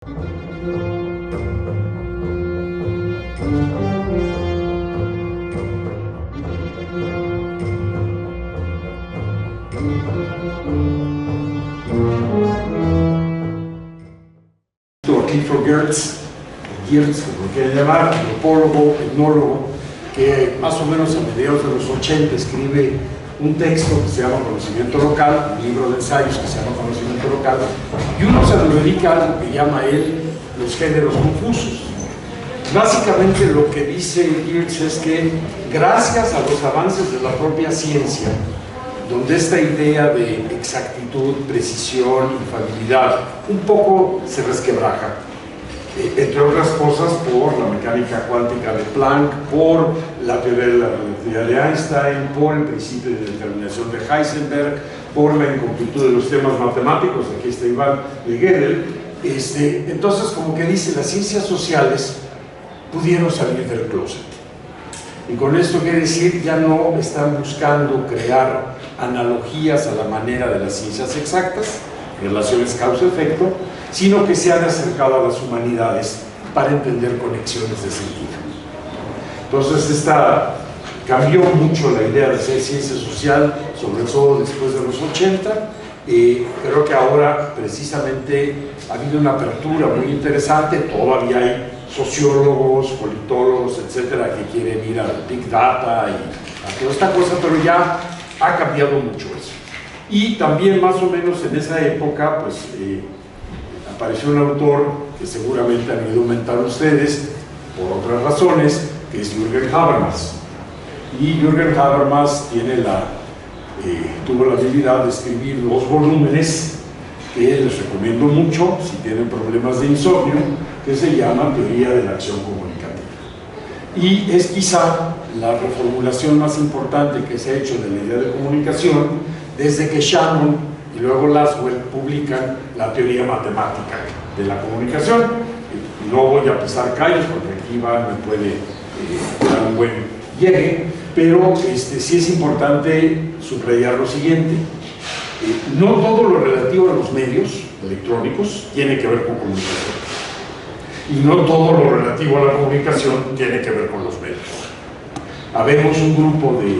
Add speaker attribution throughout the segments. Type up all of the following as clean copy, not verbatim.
Speaker 1: Clifford Geertz, como lo quieren llamar, antropólogo, etnólogo, que más o menos a mediados de los 80 escribe un texto que se llama Conocimiento Local, un libro de ensayos que se llama Conocimiento Local, y uno se lo dedica a algo que llama él los géneros confusos. Básicamente lo que dice Geertz es que gracias a los avances de la propia ciencia, donde esta idea de exactitud, precisión, infalibilidad un poco se resquebraja, entre otras cosas por la mecánica cuántica de Planck, por la teoría de la relatividad de Einstein, por el principio de determinación de Heisenberg, por la incompletud de los temas matemáticos, aquí está Iván de Gödel. Entonces, como que dice, las ciencias sociales pudieron salir del closet. Y con esto quiere decir, ya no están buscando crear analogías a la manera de las ciencias exactas, relaciones causa-efecto, sino que se han acercado a las humanidades para entender conexiones de sentido. Entonces, cambió mucho la idea de ser ciencia social, sobre todo después de los 80. Creo que ahora, precisamente, ha habido una apertura muy interesante. Todavía hay sociólogos, politólogos, etcétera, que quieren ir al Big Data y a toda esta cosa, pero ya ha cambiado mucho eso. Y también, más o menos en esa época, pues apareció un autor que seguramente han oído comentar ustedes por otras razones, que es Jürgen Habermas. Y Jürgen Habermas tuvo la habilidad de escribir 2 volúmenes que les recomiendo mucho si tienen problemas de insomnio, que se llama Teoría de la Acción Comunicativa. Y es quizá la reformulación más importante que se ha hecho de la idea de comunicación desde que Shannon y luego Laswell publican la teoría matemática de la comunicación. No voy a pisar callos porque aquí Iván me puede dar un buen llegue, pero sí es importante subrayar lo siguiente. No todo lo relativo a los medios electrónicos tiene que ver con comunicación. Y no todo lo relativo a la comunicación tiene que ver con los medios. Habemos un grupo de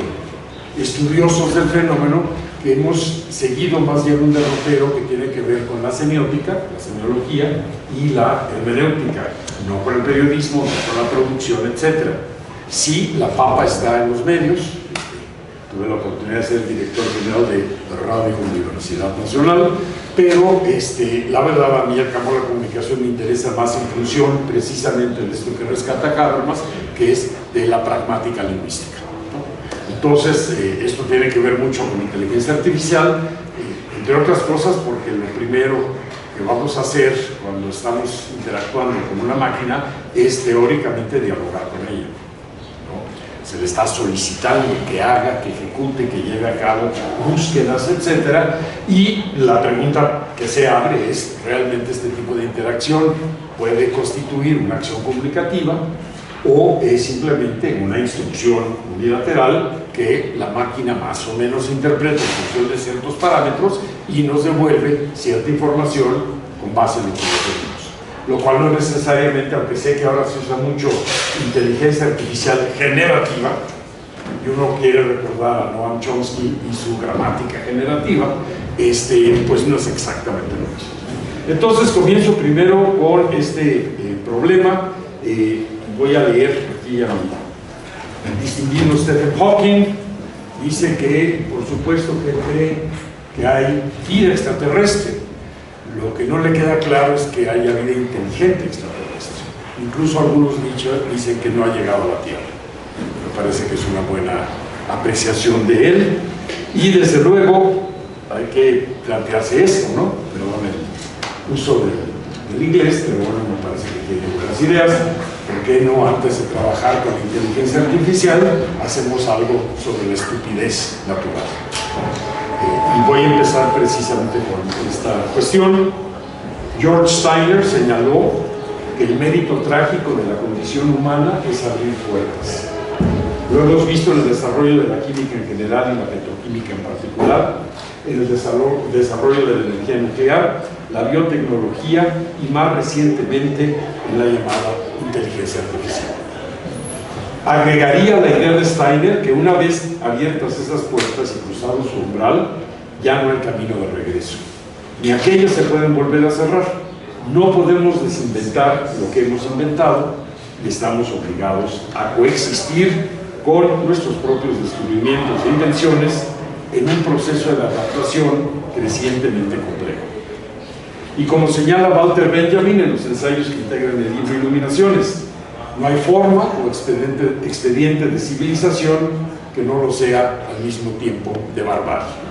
Speaker 1: estudiosos del fenómeno que hemos seguido más bien un derrotero que tiene que ver con la semiótica, la semiología y la hermenéutica, no con el periodismo, no con la producción, etc. Sí, la papa está en los medios. Tuve la oportunidad de ser director general de Radio Universidad Nacional, pero la verdad a mí el campo de la comunicación me interesa más en función precisamente de esto que rescata Habermas, que es de la pragmática lingüística. Entonces, esto tiene que ver mucho con inteligencia artificial, entre otras cosas porque lo primero que vamos a hacer cuando estamos interactuando con una máquina es teóricamente dialogar con ella. Se le está solicitando que haga, que ejecute, que lleve a cabo búsquedas, etc. Y la pregunta que se abre es, ¿realmente este tipo de interacción puede constituir una acción comunicativa o es simplemente una instrucción unilateral que la máquina más o menos interpreta en función de ciertos parámetros y nos devuelve cierta información con base en lo que tenemos? Lo cual no es necesariamente, aunque sé que ahora se usa mucho inteligencia artificial generativa, y uno quiere recordar a Noam Chomsky y su gramática generativa, pues no es exactamente lo mismo. Entonces comienzo primero con este problema. Voy a leer aquí a mi distinguido Stephen Hawking. Dice que, por supuesto, que cree que hay vida extraterrestre. Lo que no le queda claro es que haya vida inteligente extraterrestre. Incluso algunos dicen que no ha llegado a la Tierra. Me parece que es una buena apreciación de él. Y desde luego hay que plantearse esto, ¿no? Perdón el uso del inglés, pero bueno, me parece que tiene buenas ideas. ¿Por qué no, antes de trabajar con inteligencia artificial, hacemos algo sobre la estupidez natural? Y voy a empezar precisamente con esta cuestión. George Steiner señaló que el mérito trágico de la condición humana es abrir puertas. Lo hemos visto en el desarrollo de la química en general y la petroquímica en particular, en el desarrollo de la energía nuclear, la biotecnología y más recientemente en la llamada inteligencia artificial. Agregaría la idea de Steiner que una vez abiertas esas puertas y cruzado su umbral, ya no hay camino de regreso. Ni aquellas se pueden volver a cerrar. No podemos desinventar lo que hemos inventado y estamos obligados a coexistir con nuestros propios descubrimientos e invenciones en un proceso de adaptación crecientemente complejo. Y como señala Walter Benjamin en los ensayos que integran el libro Iluminaciones, no hay forma o expediente de civilización que no lo sea al mismo tiempo de barbarie.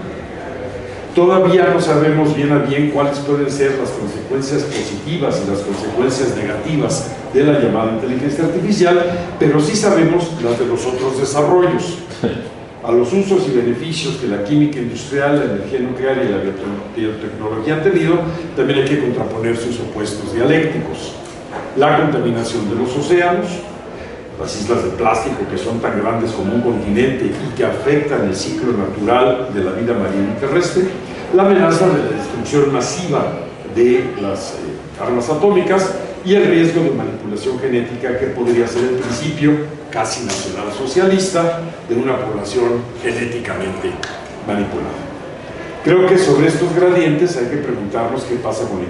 Speaker 1: Todavía no sabemos bien a bien cuáles pueden ser las consecuencias positivas y las consecuencias negativas de la llamada inteligencia artificial, pero sí sabemos las de los otros desarrollos. A los usos y beneficios que la química industrial, la energía nuclear y la biotecnología han tenido, también hay que contraponer sus opuestos dialécticos. La contaminación de los océanos, las islas de plástico que son tan grandes como un continente y que afectan el ciclo natural de la vida marina y terrestre, la amenaza de la destrucción masiva de las armas atómicas y el riesgo de manipulación genética que podría ser el principio casi nacionalsocialista de una población genéticamente manipulada. Creo que sobre estos gradientes hay que preguntarnos qué pasa con la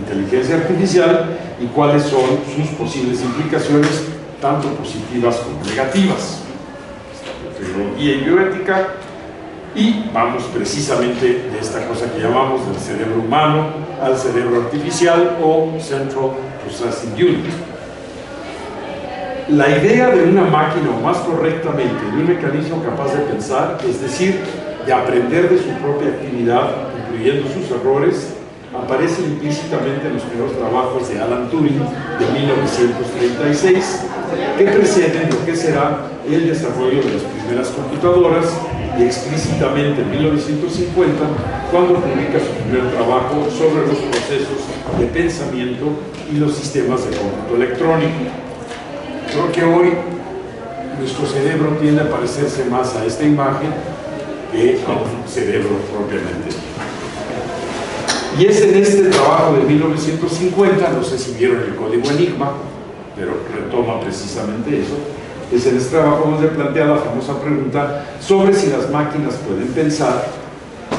Speaker 1: inteligencia artificial y cuáles son sus posibles implicaciones, tanto positivas como negativas. Tecnología y bioética, y vamos precisamente de esta cosa que llamamos del cerebro humano al cerebro artificial o Central Processing Unit. La idea de una máquina, o más correctamente, de un mecanismo capaz de pensar, es decir, de aprender de su propia actividad, incluyendo sus errores, aparece implícitamente en los primeros trabajos de Alan Turing de 1936, que preceden lo que será el desarrollo de las primeras computadoras, y explícitamente en 1950, cuando publica su primer trabajo sobre los procesos de pensamiento y los sistemas de cómputo electrónico. Creo que hoy nuestro cerebro tiende a parecerse más a esta imagen que a un cerebro propiamente. Y es en este trabajo de 1950, no sé si vieron el código Enigma, pero retoma precisamente eso, es en este trabajo donde plantea la famosa pregunta sobre si las máquinas pueden pensar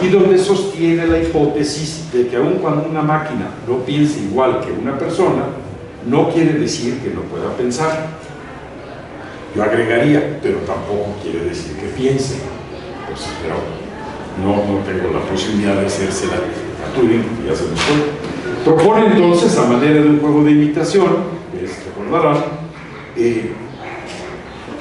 Speaker 1: y donde sostiene la hipótesis de que aun cuando una máquina no piense igual que una persona, no quiere decir que no pueda pensar. Yo agregaría, pero tampoco quiere decir que piense. Pues, pero no tengo la posibilidad de hacérsela a Turing, ya se nos fue. Propone entonces, a manera de un juego de imitación, que recordarán,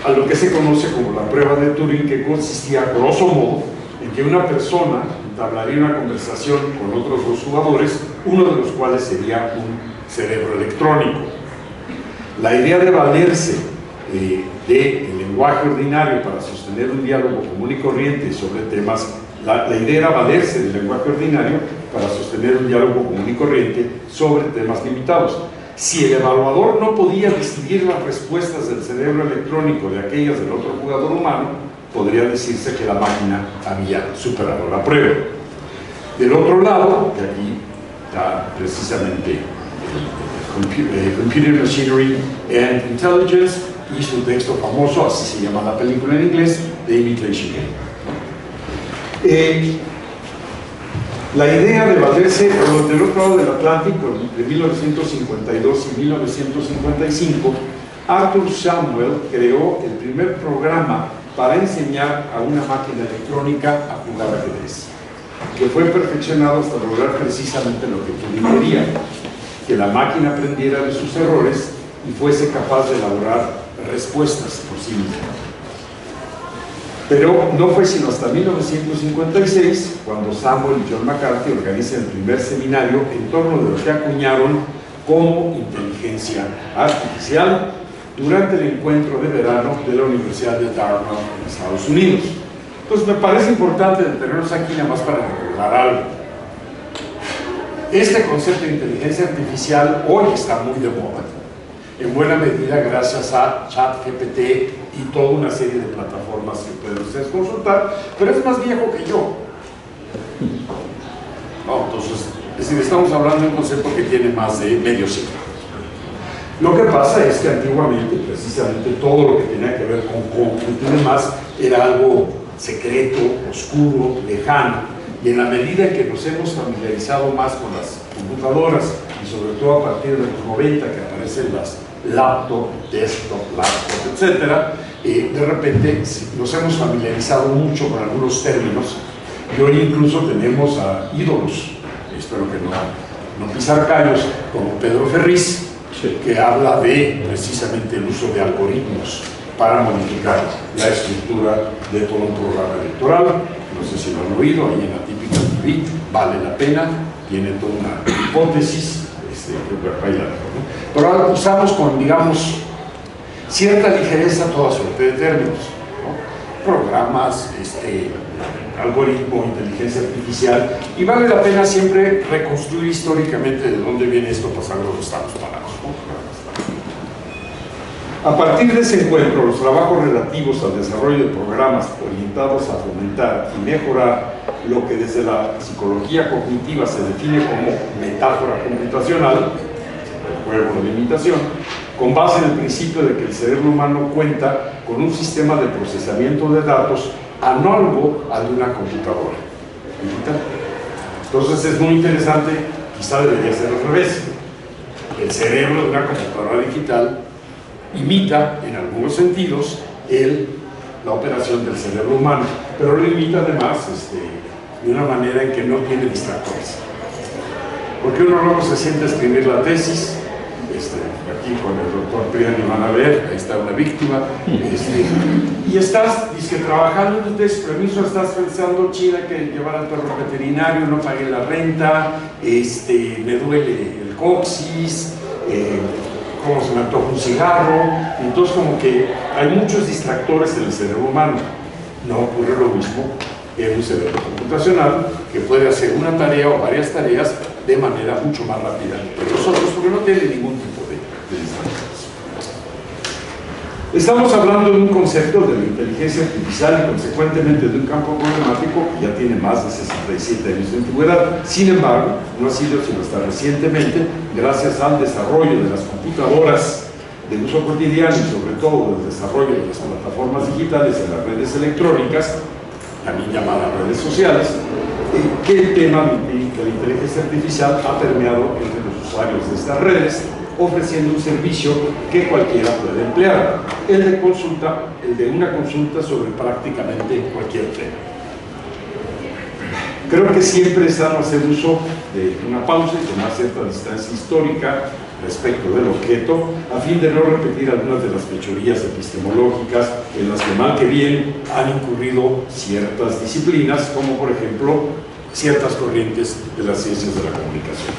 Speaker 1: a lo que se conoce como la prueba de Turing, que consistía, grosso modo, en que una persona entablaría una conversación con otros dos jugadores, uno de los cuales sería un cerebro electrónico. La idea de valerse del lenguaje ordinario para sostener un diálogo común y corriente sobre temas, la idea era valerse del lenguaje ordinario para sostener un diálogo común y corriente sobre temas limitados. Si el evaluador no podía distinguir las respuestas del cerebro electrónico de aquellas del otro jugador humano, podría decirse que la máquina había superado la prueba. Del otro lado, de aquí está precisamente Computer Machinery and Intelligence y su texto famoso, así se llama la película en inglés, The Imitation Game. La idea de valerse del otro lado del Atlántico, entre 1952 y 1955, Arthur Samuel creó el primer programa para enseñar a una máquina electrónica a jugar ajedrez, que fue perfeccionado hasta lograr precisamente lo que Turing quería, que la máquina aprendiera de sus errores y fuese capaz de elaborar respuestas por sí misma. Pero no fue sino hasta 1956 cuando Samuel y John McCarthy organizan el primer seminario en torno de lo que acuñaron como inteligencia artificial durante el encuentro de verano de la Universidad de Dartmouth en Estados Unidos. Entonces me parece importante detenernos aquí nada más para recordar algo. Este concepto de inteligencia artificial hoy está muy de moda, en buena medida gracias a ChatGPT y toda una serie de plataformas que pueden ustedes consultar, pero es más viejo que yo. No, entonces es Es decir, estamos hablando de un concepto que tiene más de medio siglo. Lo que pasa es que antiguamente, precisamente, todo lo que tenía que ver con cómputo y demás era algo secreto, oscuro, lejano. Y en la medida en que nos hemos familiarizado más con las computadoras, y sobre todo a partir de los 90, que aparecen las laptop, desktop, etc., de repente nos hemos familiarizado mucho con algunos términos, y hoy incluso tenemos a ídolos, espero que no pisar callos, como Pedro Ferriz, que habla de precisamente el uso de algoritmos para modificar la estructura de todo un programa electoral. No sé si lo han oído, ahí en la típica TV, vale la pena, tiene toda una hipótesis, creo que ahí la dejo, ¿no? Pero ahora usamos con, digamos, cierta ligereza toda suerte de términos, ¿no? Programas, algoritmo, inteligencia artificial, y vale la pena siempre reconstruir históricamente de dónde viene esto para saber dónde estamos parados, ¿no? A partir de ese encuentro, los trabajos relativos al desarrollo de programas orientados a fomentar y mejorar lo que desde la psicología cognitiva se define como metáfora computacional, el juego de la imitación, con base en el principio de que el cerebro humano cuenta con un sistema de procesamiento de datos análogo al de una computadora digital. Entonces es muy interesante, quizá debería ser al revés. El cerebro de una computadora digital imita en algunos sentidos la operación del cerebro humano, pero lo imita además de una manera en que no tiene distractores. Porque uno luego se siente a escribir la tesis, aquí con el doctor Priani van a ver, ahí está una víctima, y estás trabajando en tu tesis, permiso, estás pensando, China, que llevar al perro veterinario, no pagué la renta, me duele el coxis, como se me antoja un cigarro. Entonces como que hay muchos distractores en el cerebro humano. No ocurre lo mismo en un cerebro computacional, que puede hacer una tarea o varias tareas de manera mucho más rápida que nosotros, porque no tiene ningún tipo de distractores. Estamos hablando de un concepto de la inteligencia artificial y consecuentemente de un campo problemático que ya tiene más de 67 años de antigüedad. Sin embargo, no ha sido sino hasta recientemente, gracias al desarrollo de las computadoras de uso cotidiano y sobre todo del desarrollo de las plataformas digitales en las redes electrónicas, también llamadas redes sociales, que el tema de la inteligencia artificial ha permeado entre los usuarios de estas redes, ofreciendo un servicio que cualquiera puede emplear, el de una consulta sobre prácticamente cualquier tema. Creo que siempre es sano hacer uso de una pausa y tomar cierta distancia histórica respecto del objeto, a fin de no repetir algunas de las fechorías epistemológicas en las que mal que bien han incurrido ciertas disciplinas, como por ejemplo ciertas corrientes de las ciencias de la comunicación.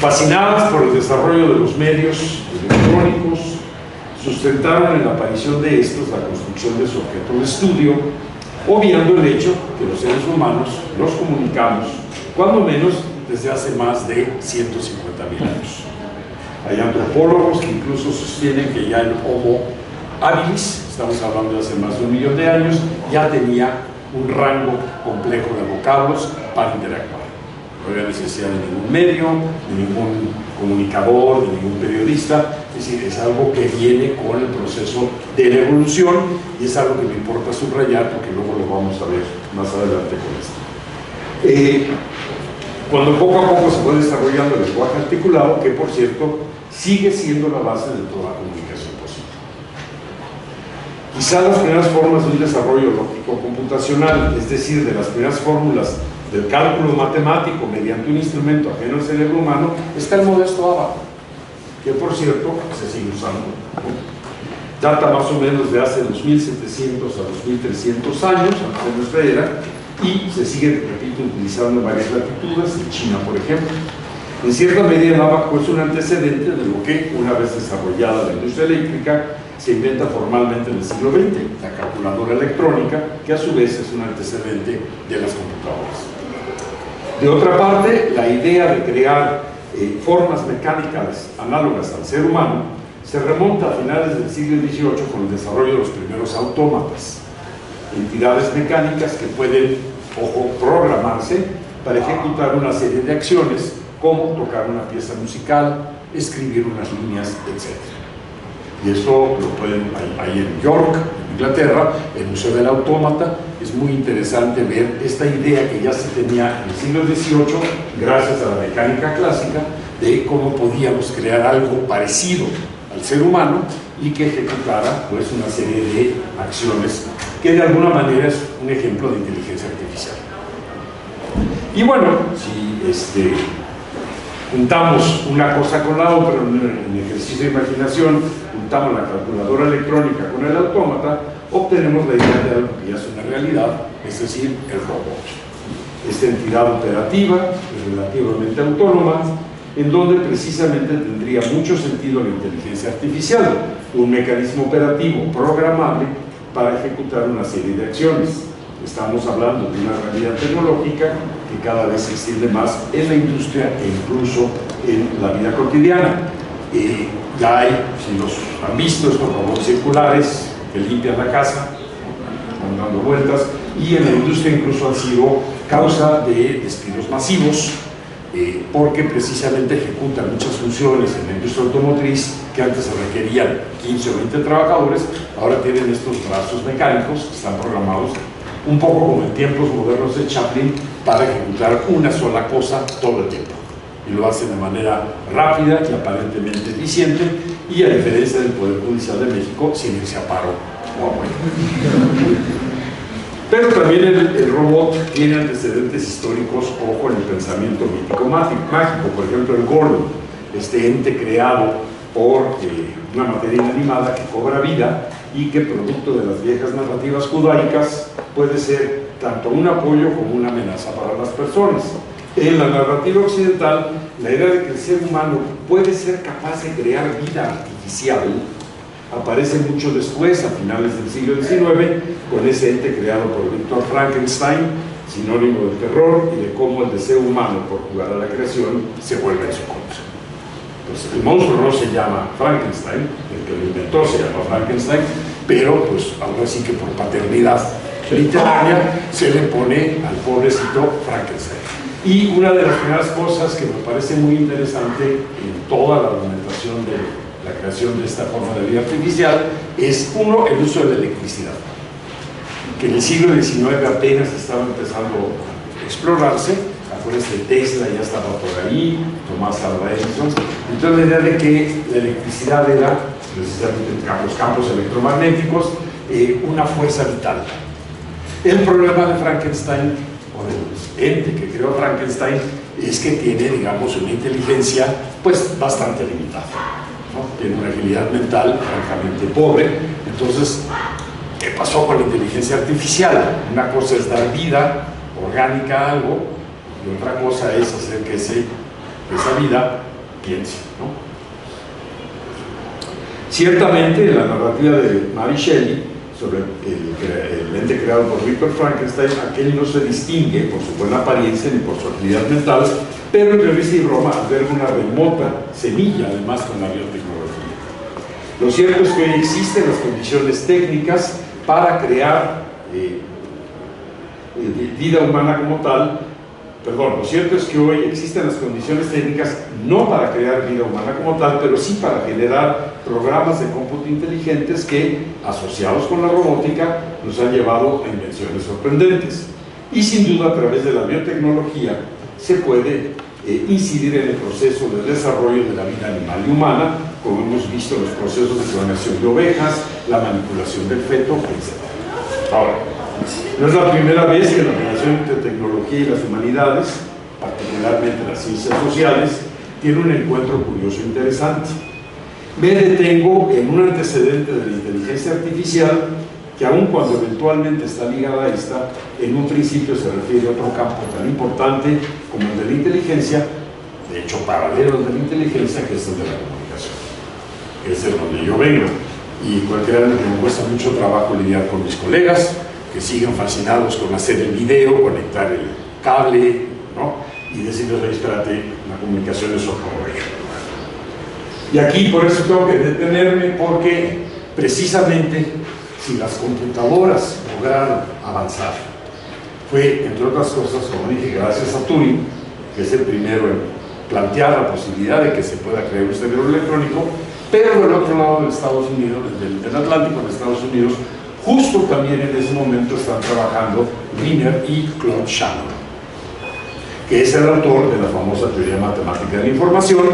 Speaker 1: Fascinadas por el desarrollo de los medios electrónicos, sustentaron en la aparición de estos la construcción de su objeto de estudio, obviando el hecho que los seres humanos nos comunicamos, cuando menos desde hace más de 150.000 años. Hay antropólogos que incluso sostienen que ya el Homo habilis, estamos hablando de hace más de 1 millón de años, ya tenía un rango complejo de vocablos para interactuar. No había necesidad de ningún medio, de ningún comunicador, de ningún periodista. Es decir, es algo que viene con el proceso de la evolución y es algo que me importa subrayar porque luego lo vamos a ver más adelante con esto. Cuando poco a poco se fue desarrollando el lenguaje articulado, que por cierto sigue siendo la base de toda comunicación posible. Quizá las primeras formas de un desarrollo lógico-computacional, es decir, de las primeras fórmulas del cálculo matemático mediante un instrumento ajeno al cerebro humano, está el modesto ábaco, que por cierto se sigue usando. Data más o menos de hace 2700 a 2300 años, antes de nuestra era, y se sigue, repito, utilizando en varias latitudes, en China por ejemplo. En cierta medida el ábaco es un antecedente de lo que, una vez desarrollada la industria eléctrica, se inventa formalmente en el siglo XX, la calculadora electrónica, que a su vez es un antecedente de las computadoras. De otra parte, la idea de crear formas mecánicas análogas al ser humano se remonta a finales del siglo XVIII con el desarrollo de los primeros autómatas, entidades mecánicas que pueden, ojo, programarse para ejecutar una serie de acciones como tocar una pieza musical, escribir unas líneas, etc. Y eso lo pueden, ahí en York, en Inglaterra, el Museo del Autómata. Es muy interesante ver esta idea que ya se tenía en el siglo XVIII, gracias a la mecánica clásica, de cómo podíamos crear algo parecido al ser humano y que ejecutara pues una serie de acciones que de alguna manera es un ejemplo de inteligencia artificial. Y bueno, si juntamos una cosa con la otra en ejercicio de imaginación, juntamos la calculadora electrónica con el autómata, obtenemos la idea de algo que ya es una realidad, es decir, el robot. Esta entidad operativa es relativamente autónoma, en donde precisamente tendría mucho sentido la inteligencia artificial, un mecanismo operativo programable para ejecutar una serie de acciones. Estamos hablando de una realidad tecnológica que cada vez se extiende más en la industria e incluso en la vida cotidiana. Ya hay, si los han visto, estos robots circulares que limpian la casa, van dando vueltas, y en la industria incluso han sido causa de despidos masivos, porque precisamente ejecutan muchas funciones en la industria automotriz que antes se requerían 15 o 20 trabajadores, ahora tienen estos brazos mecánicos que están programados un poco como en tiempos modernos de Chaplin para ejecutar una sola cosa todo el tiempo, y lo hacen de manera rápida y aparentemente eficiente, y a diferencia del Poder Judicial de México, sin irse a paro o a huelga. Pero también el robot tiene antecedentes históricos, ojo, en el pensamiento mítico mágico. Por ejemplo, el Gordon, este ente creado por una materia inanimada que cobra vida y que, producto de las viejas narrativas judaicas, puede ser tanto un apoyo como una amenaza para las personas. En la narrativa occidental, la idea de que el ser humano puede ser capaz de crear vida artificial aparece mucho después, a finales del siglo XIX, con ese ente creado por Víctor Frankenstein, sinónimo del terror y de cómo el deseo humano por jugar a la creación se vuelve en su contra. Entonces, el monstruo no se llama Frankenstein, el que lo inventó se llama Frankenstein, pero pues ahora sí que por paternidad literaria se le pone al pobrecito Frankenstein. Y una de las primeras cosas que me parece muy interesante en toda la argumentación de la creación de esta forma de vida artificial es, uno, el uso de la electricidad, que en el siglo XIX apenas estaba empezando a explorarse. Acuérdense, Tesla ya estaba por ahí, Tomás Alva Edison. Entonces la idea de que la electricidad era, precisamente los campos electromagnéticos, una fuerza vital. El problema de Frankenstein, o del ente que creó Frankenstein, es que tiene, digamos, una inteligencia pues bastante limitada, ¿no? Tiene una agilidad mental francamente pobre. Entonces, ¿qué pasó con la inteligencia artificial? Una cosa es dar vida orgánica a algo, y otra cosa es hacer que esa vida piense, ¿no? Ciertamente, en la narrativa de Mary Shelley sobre el ente creado por Víctor Frankenstein, aquel no se distingue por su buena apariencia ni por su agilidad mental, pero en Revista y Roma alberga una remota semilla, además, con la biotecnología. Lo cierto es que hoy existen las condiciones técnicas para crear vida humana como tal. Perdón, lo cierto es que hoy existen las condiciones técnicas no para crear vida humana como tal, pero sí para generar programas de cómputo inteligentes que, asociados con la robótica, nos han llevado a invenciones sorprendentes. Y sin duda, a través de la biotecnología, se puede incidir en el proceso de desarrollo de la vida animal y humana, como hemos visto en los procesos de clonación de ovejas, la manipulación del feto, etc. Ahora, no es la primera vez que la relación entre tecnología y las humanidades, particularmente las ciencias sociales, tiene un encuentro curioso e interesante. Me detengo en un antecedente de la inteligencia artificial que, aun cuando eventualmente está ligada a esta, en un principio se refiere a otro campo tan importante como el de la inteligencia, de hecho paralelo al de la inteligencia, que es el de la comunicación, que es de donde yo vengo, y cualquiera que me cuesta mucho trabajo lidiar con mis colegas, que siguen fascinados con hacer el video, conectar el cable, ¿no? Y decirles, oye, espérate, la comunicación es otro rollo. Y aquí por eso tengo que detenerme, porque precisamente si las computadoras lograron avanzar fue, entre otras cosas, como dije, gracias a Turing, que es el primero en plantear la posibilidad de que se pueda crear un cerebro electrónico, pero del otro lado de Estados Unidos, del Atlántico, en Estados Unidos, justo también en ese momento están trabajando Wiener y Claude Shannon, que es el autor de la famosa teoría matemática de la información,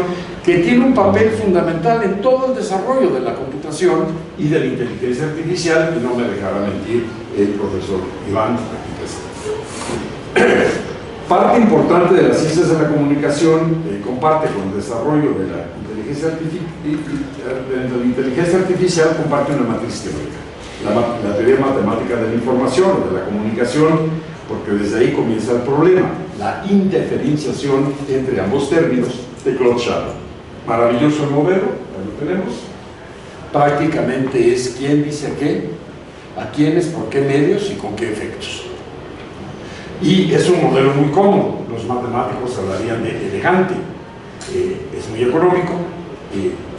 Speaker 1: que tiene un papel fundamental en todo el desarrollo de la computación y de la inteligencia artificial, y no me dejará mentir el profesor Iván aquí presente. Parte importante de las ciencias de la comunicación comparte con el desarrollo de la inteligencia artificial, comparte una matriz teórica, la teoría matemática de la información o de la comunicación, porque desde ahí comienza el problema, la indiferenciación entre ambos términos de Claude Shannon. Maravilloso el modelo, ahí lo tenemos. Prácticamente es quién dice qué, a quiénes, por qué medios y con qué efectos. Y es un modelo muy cómodo, los matemáticos hablarían de elegante, es muy económico,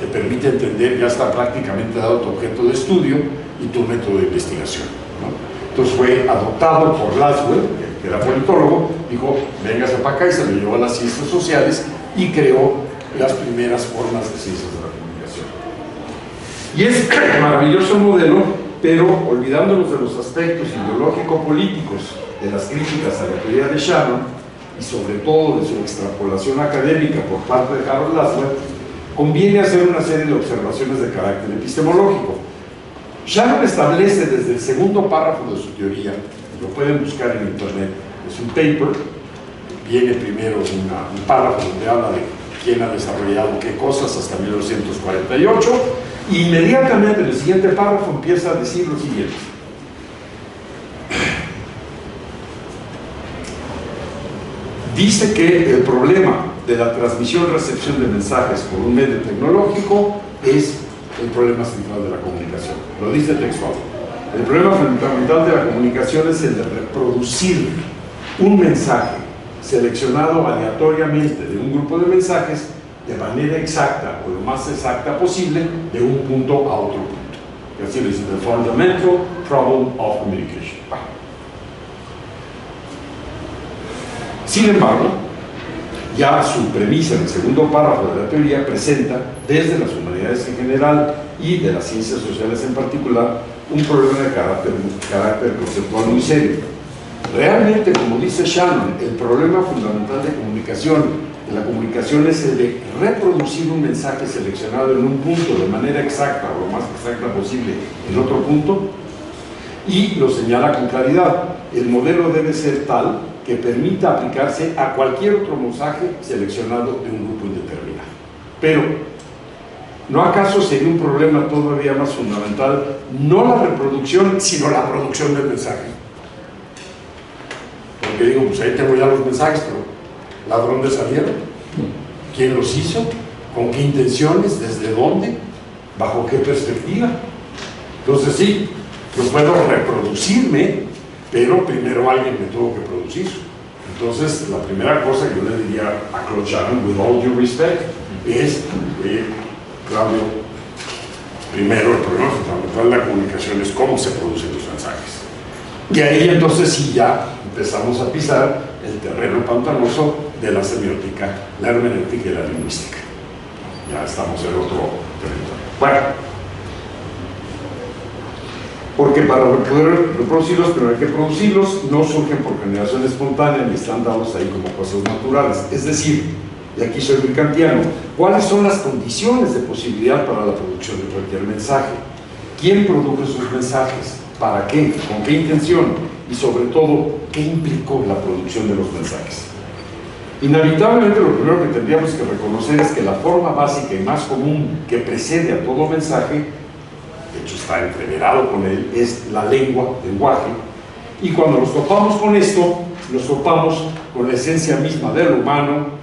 Speaker 1: te permite entender, ya está prácticamente dado tu objeto de estudio y tu método de investigación, ¿no? Entonces fue adoptado por Laswell, que era politólogo, dijo, véngase para acá, y se lo llevó a las ciencias sociales y creó las primeras formas de ciencias de la comunicación. Y es maravilloso el modelo, pero olvidándonos de los aspectos ideológico-políticos de las críticas a la teoría de Shannon y sobre todo de su extrapolación académica por parte de Harold Laswell, conviene hacer una serie de observaciones de carácter epistemológico. Shannon establece desde el segundo párrafo de su teoría, lo pueden buscar en internet, es un paper, viene primero un párrafo donde habla de quién ha desarrollado qué cosas hasta 1948, y inmediatamente en el siguiente párrafo empieza a decir lo siguiente. Dice que el problema de la transmisión-recepción de mensajes por un medio tecnológico es el problema central de la comunicación. Lo dice textual. El problema fundamental de la comunicación es el de reproducir un mensaje seleccionado aleatoriamente de un grupo de mensajes de manera exacta o lo más exacta posible de un punto a otro punto. Y así lo dice, the fundamental problem of communication. Sin embargo, ya su premisa en el segundo párrafo de la teoría presenta, desde las humanidades en general y de las ciencias sociales en particular, un problema de carácter conceptual muy serio. Realmente, como dice Shannon, el problema fundamental de la comunicación es el de reproducir un mensaje seleccionado en un punto de manera exacta o lo más exacta posible en otro punto, y lo señala con claridad. El modelo debe ser tal que permita aplicarse a cualquier otro mensaje seleccionado de un grupo indeterminado. Pero, ¿no acaso sería un problema todavía más fundamental no la reproducción, sino la producción del mensaje? Porque digo, pues ahí tengo ya los mensajes, pero ¿de dónde salieron? ¿Quién los hizo? ¿Con qué intenciones? ¿Desde dónde? ¿Bajo qué perspectiva? Entonces sí, yo puedo reproducirme, pero primero alguien me tuvo que producir. Entonces, la primera cosa que yo le diría a Claude Shannon, with all due respect, es, Claudio, primero el problema fundamental de la comunicación es cómo se producen los mensajes. Y ahí entonces sí ya empezamos a pisar el terreno pantanoso de la semiótica, la hermenéutica y la lingüística. Ya estamos en otro territorio. Bueno, porque para poder reproducirlos, pero hay que producirlos, no surgen por generación espontánea ni están dados ahí como cosas naturales. Es decir, y aquí soy muy kantiano, ¿cuáles son las condiciones de posibilidad para la producción de cualquier mensaje? ¿Quién produjo esos mensajes? ¿Para qué? ¿Con qué intención? Y sobre todo, ¿qué implicó la producción de los mensajes? Inevitablemente lo primero que tendríamos que reconocer es que la forma básica y más común que precede a todo mensaje, de hecho está entreverado con él, es la lengua, lenguaje, y cuando nos topamos con esto, nos topamos con la esencia misma del humano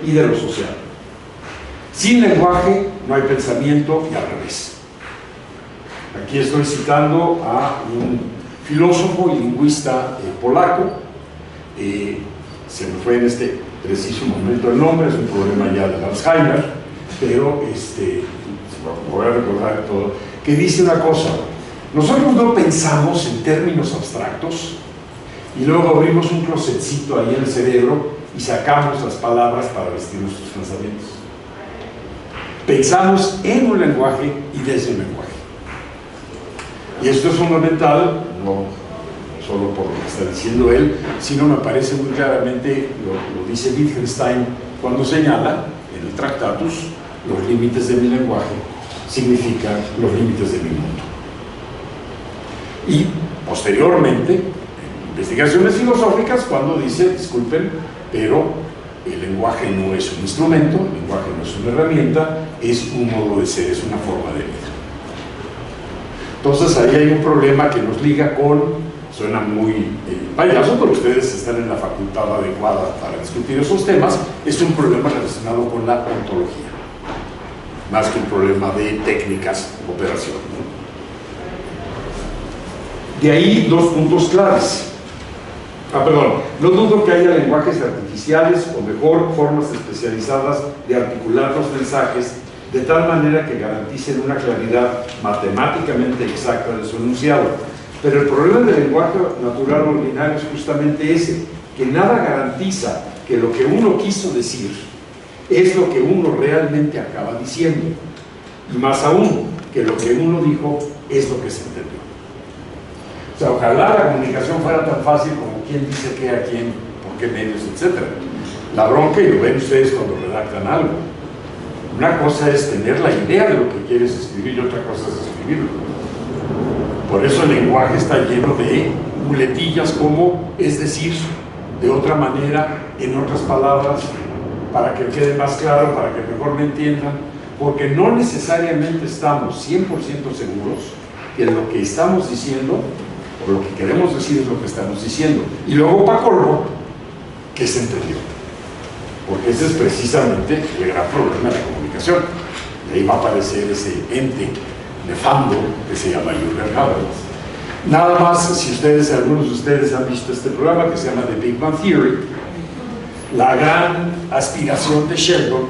Speaker 1: y de lo social. Sin lenguaje no hay pensamiento y al revés. Aquí estoy citando a un filósofo y lingüista polaco, se me fue en este preciso momento el nombre, es un problema ya de Alzheimer, pero voy a recordar todo, que dice una cosa: Nosotros no pensamos en términos abstractos y luego abrimos un closetcito ahí en el cerebro y sacamos las palabras para vestir nuestros pensamientos. Pensamos en un lenguaje y desde un lenguaje. Y esto es fundamental, no solo por lo que está diciendo él, sino me parece muy claramente, lo dice Wittgenstein cuando señala en el Tractatus, los límites de mi lenguaje significan los límites de mi mundo. Y posteriormente, en investigaciones filosóficas, cuando dice, disculpen, pero el lenguaje no es un instrumento, el lenguaje no es una herramienta, es un modo de ser, es una forma de vida. Entonces ahí hay un problema que nos liga con, suena muy payaso, pero ustedes están en la facultad adecuada para discutir esos temas, es un problema relacionado con la ontología, más que un problema de técnicas de operación, ¿no? De ahí dos puntos claves. No dudo que haya lenguajes artificiales o mejor, formas especializadas de articular los mensajes de tal manera que garanticen una claridad matemáticamente exacta de su enunciado. Pero el problema del lenguaje natural ordinario es justamente ese, que nada garantiza que lo que uno quiso decir es lo que uno realmente acaba diciendo. Y más aún, que lo que uno dijo es lo que se entendió. O sea, ojalá la comunicación fuera tan fácil como quién dice qué a quién, por qué medios, etc. La bronca, y lo ven ustedes cuando redactan algo, una cosa es tener la idea de lo que quieres escribir y otra cosa es escribirlo. Por eso el lenguaje está lleno de muletillas como es decir, de otra manera, en otras palabras, para que quede más claro, para que mejor me entiendan, porque no necesariamente estamos 100% seguros que lo que estamos diciendo o lo que queremos decir es lo que estamos diciendo. Y luego, para colmo, que se entendió. Porque ese es precisamente el gran problema de la comunicación. Y ahí va a aparecer ese ente nefando que se llama Jürgen Habermas. Nada más, si ustedes, algunos de ustedes han visto este programa que se llama The Big Bang Theory, la gran aspiración de Sheldon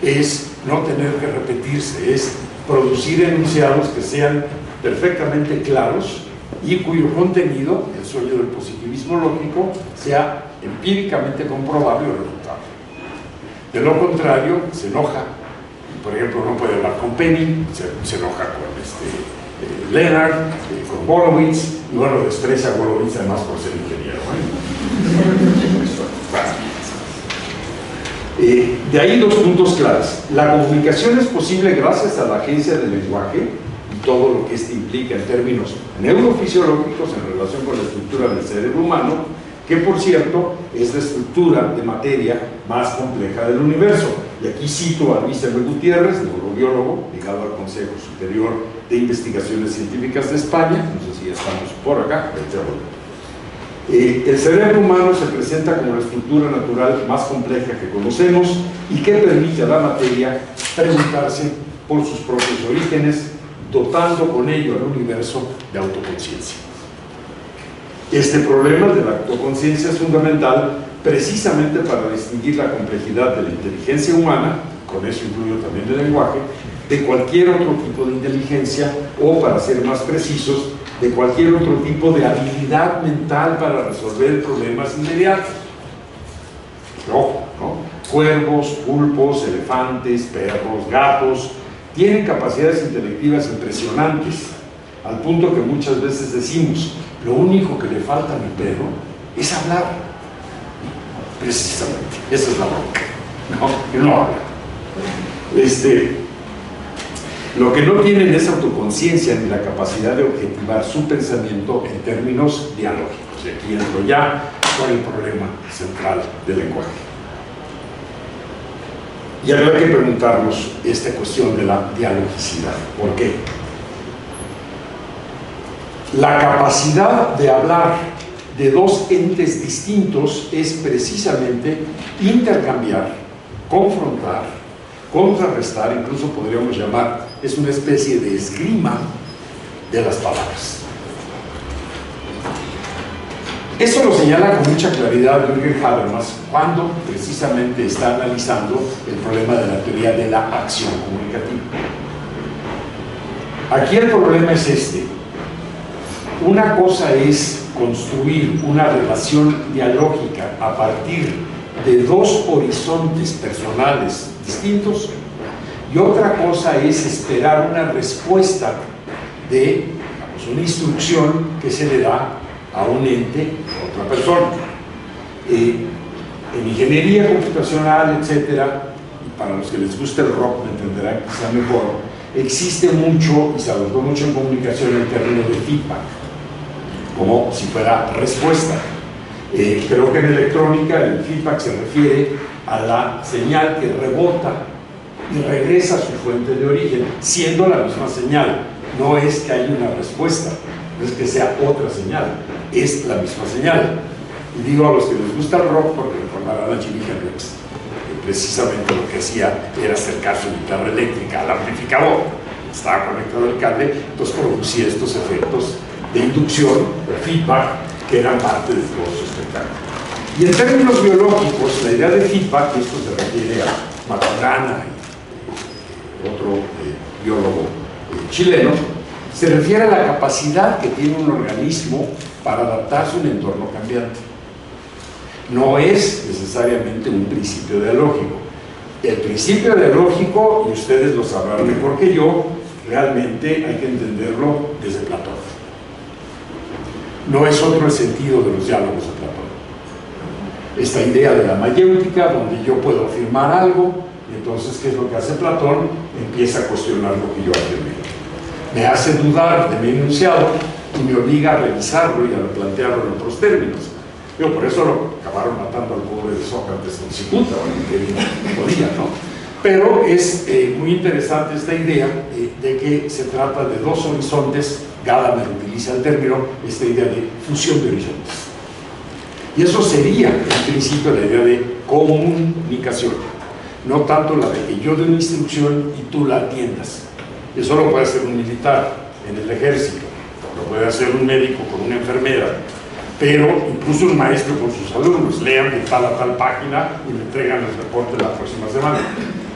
Speaker 1: es no tener que repetirse, es producir enunciados que sean perfectamente claros y cuyo contenido, el sueño del positivismo lógico, sea empíricamente comprobable o refutable. De lo contrario, se enoja. Por ejemplo, no puede hablar con Penny, se enoja con Leonard, con Wolowitz, y bueno, desprecia a Wolowitz además por ser ingeniero. De ahí dos puntos claves. La comunicación es posible gracias a la agencia del lenguaje y todo lo que éste implica en términos neurofisiológicos en relación con la estructura del cerebro humano, que por cierto es la estructura de materia más compleja del universo. Y aquí cito a Luis M. Gutiérrez, neurobiólogo ligado al Consejo Superior de Investigaciones Científicas de España, no sé si ya estamos por acá, el cerebro humano se presenta como la estructura natural más compleja que conocemos y que permite a la materia preguntarse por sus propios orígenes, dotando con ello al universo de autoconciencia. Este problema de la autoconciencia es fundamental precisamente para distinguir la complejidad de la inteligencia humana, con eso incluyo también el lenguaje, de cualquier otro tipo de inteligencia o, para ser más precisos, de cualquier otro tipo de habilidad mental para resolver problemas inmediatos. ¿No? Cuervos, pulpos, elefantes, perros, gatos tienen capacidades intelectivas impresionantes, al punto que muchas veces decimos, lo único que le falta a mi perro es hablar. Precisamente, esa es la bronca, ¿no? Que no habla. Lo que no tienen es autoconciencia ni la capacidad de objetivar su pensamiento en términos dialógicos. Y aquí entro ya con el problema central del lenguaje. Y habría que preguntarnos esta cuestión de la dialogicidad. ¿Por qué? La capacidad de hablar de dos entes distintos es precisamente intercambiar, confrontar, contrarrestar, incluso podríamos llamar, es una especie de esgrima de las palabras. Eso lo señala con mucha claridad Jürgen Habermas cuando precisamente está analizando el problema de la teoría de la acción comunicativa. Aquí el problema es este: Una cosa es construir una relación dialógica a partir de dos horizontes personales distintos, y otra cosa es esperar una respuesta de, digamos, una instrucción que se le da a un ente, a otra persona. En ingeniería computacional, etcétera, y para los que les guste el rock me entenderán quizá mejor, existe mucho, y se adoptó mucho en comunicación, el término de feedback, como si fuera respuesta. Creo que en electrónica el feedback se refiere a la señal que rebota y regresa a su fuente de origen, siendo la misma señal. No es que haya una respuesta, no es que sea otra señal, es la misma señal. Y digo a los que les gusta el rock porque recordarán a Jimi Hendrix, que precisamente lo que hacía era acercar su guitarra eléctrica al amplificador, estaba conectado el cable, entonces producía estos efectos de inducción, de feedback, que eran parte de todo su espectáculo. Y en términos biológicos, la idea de feedback, y esto se refiere a Maturana y otro biólogo chileno, se refiere a la capacidad que tiene un organismo para adaptarse a un entorno cambiante. No es necesariamente un principio dialógico. El principio dialógico, y ustedes lo sabrán mejor que yo, realmente hay que entenderlo desde Platón. No es otro el sentido de los diálogos de Platón. Esta idea de la mayéutica, donde yo puedo afirmar algo, y entonces, ¿qué es lo que hace Platón? Empieza a cuestionar lo que yo afirmé. Me hace dudar de mi enunciado y me obliga a revisarlo y a replantearlo en otros términos. Yo, por eso lo acabaron matando al pobre de Sócrates en Cicuta, que podía, ¿no? Pero es muy interesante esta idea de que se trata de dos horizontes. Gadamer utiliza el término, esta idea de fusión de horizontes. Y eso sería, en principio, la idea de comunicación. No tanto la de que yo dé una instrucción y tú la atiendas. Eso lo puede hacer un militar en el ejército, lo puede hacer un médico con una enfermera, pero incluso un maestro con sus alumnos, lean de tal a tal página y me entregan el reporte la próxima semana.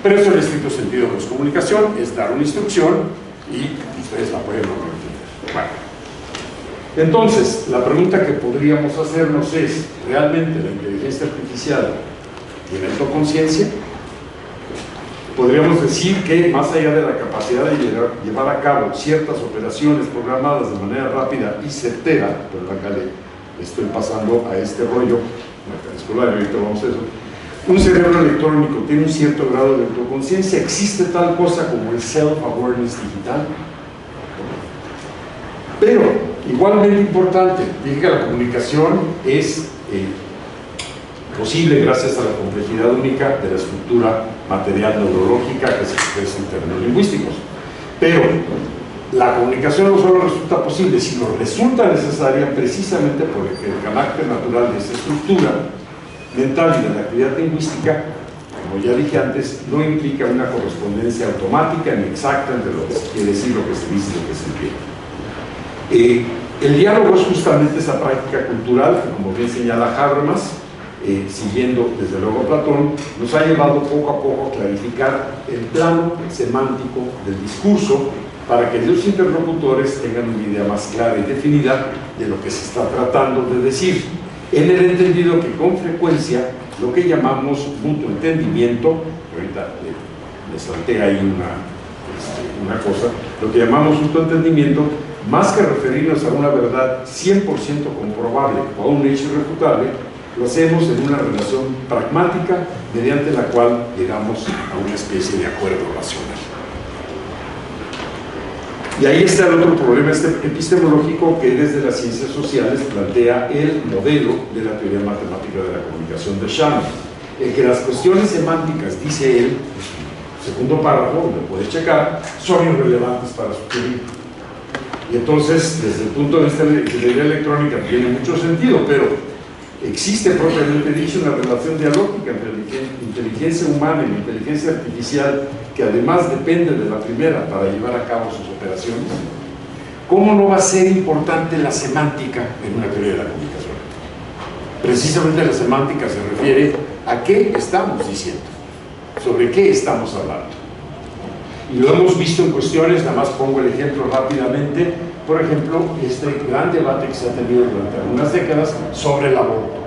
Speaker 1: Pero eso en el estricto sentido no es comunicación, es dar una instrucción y ustedes la pueden entender. Bueno, entonces, la pregunta que podríamos hacernos es, ¿realmente la inteligencia artificial tiene autoconciencia? Podríamos decir que, más allá de la capacidad de llevar a cabo ciertas operaciones programadas de manera rápida y certera, pero acá le estoy pasando a este rollo escolar, y ahorita vamos a eso, un cerebro electrónico tiene un cierto grado de autoconciencia. ¿Existe tal cosa como el self-awareness digital? Pero, igualmente importante, dije que la comunicación es posible gracias a la complejidad única de la estructura material neurológica que se expresa en términos lingüísticos. Pero la comunicación no solo resulta posible, sino resulta necesaria precisamente porque el carácter natural de esa estructura mental y de la actividad lingüística, como ya dije antes, no implica una correspondencia automática ni exacta entre lo que se quiere decir, lo que se dice y lo que se entiende. El diálogo es justamente esa práctica cultural que, como bien señala Habermas, siguiendo desde luego a Platón, nos ha llevado poco a poco a clarificar el plano semántico del discurso para que los interlocutores tengan una idea más clara y definida de lo que se está tratando de decir, en el entendido que con frecuencia lo que llamamos mutuo entendimiento, ahorita les salté ahí una cosa, lo que llamamos mutuo entendimiento, más que referirnos a una verdad 100% comprobable o a un hecho irrefutable, lo hacemos en una relación pragmática mediante la cual llegamos a una especie de acuerdo racional. Y ahí está el otro problema epistemológico que desde las ciencias sociales plantea el modelo de la teoría matemática de la comunicación de Shannon, en que las cuestiones semánticas, dice él, en su segundo párrafo, lo puedes checar, son irrelevantes para su teoría. Y entonces, desde el punto de vista de la teoría electrónica, tiene mucho sentido, pero existe propiamente dicho una relación dialógica entre la inteligencia humana y la inteligencia artificial que además depende de la primera para llevar a cabo sus operaciones. ¿Cómo no va a ser importante la semántica en una teoría de la comunicación? Precisamente la semántica se refiere a qué estamos diciendo, sobre qué estamos hablando. Y lo hemos visto en cuestiones, nada más pongo el ejemplo rápidamente, por ejemplo, este gran debate que se ha tenido durante algunas décadas sobre el aborto.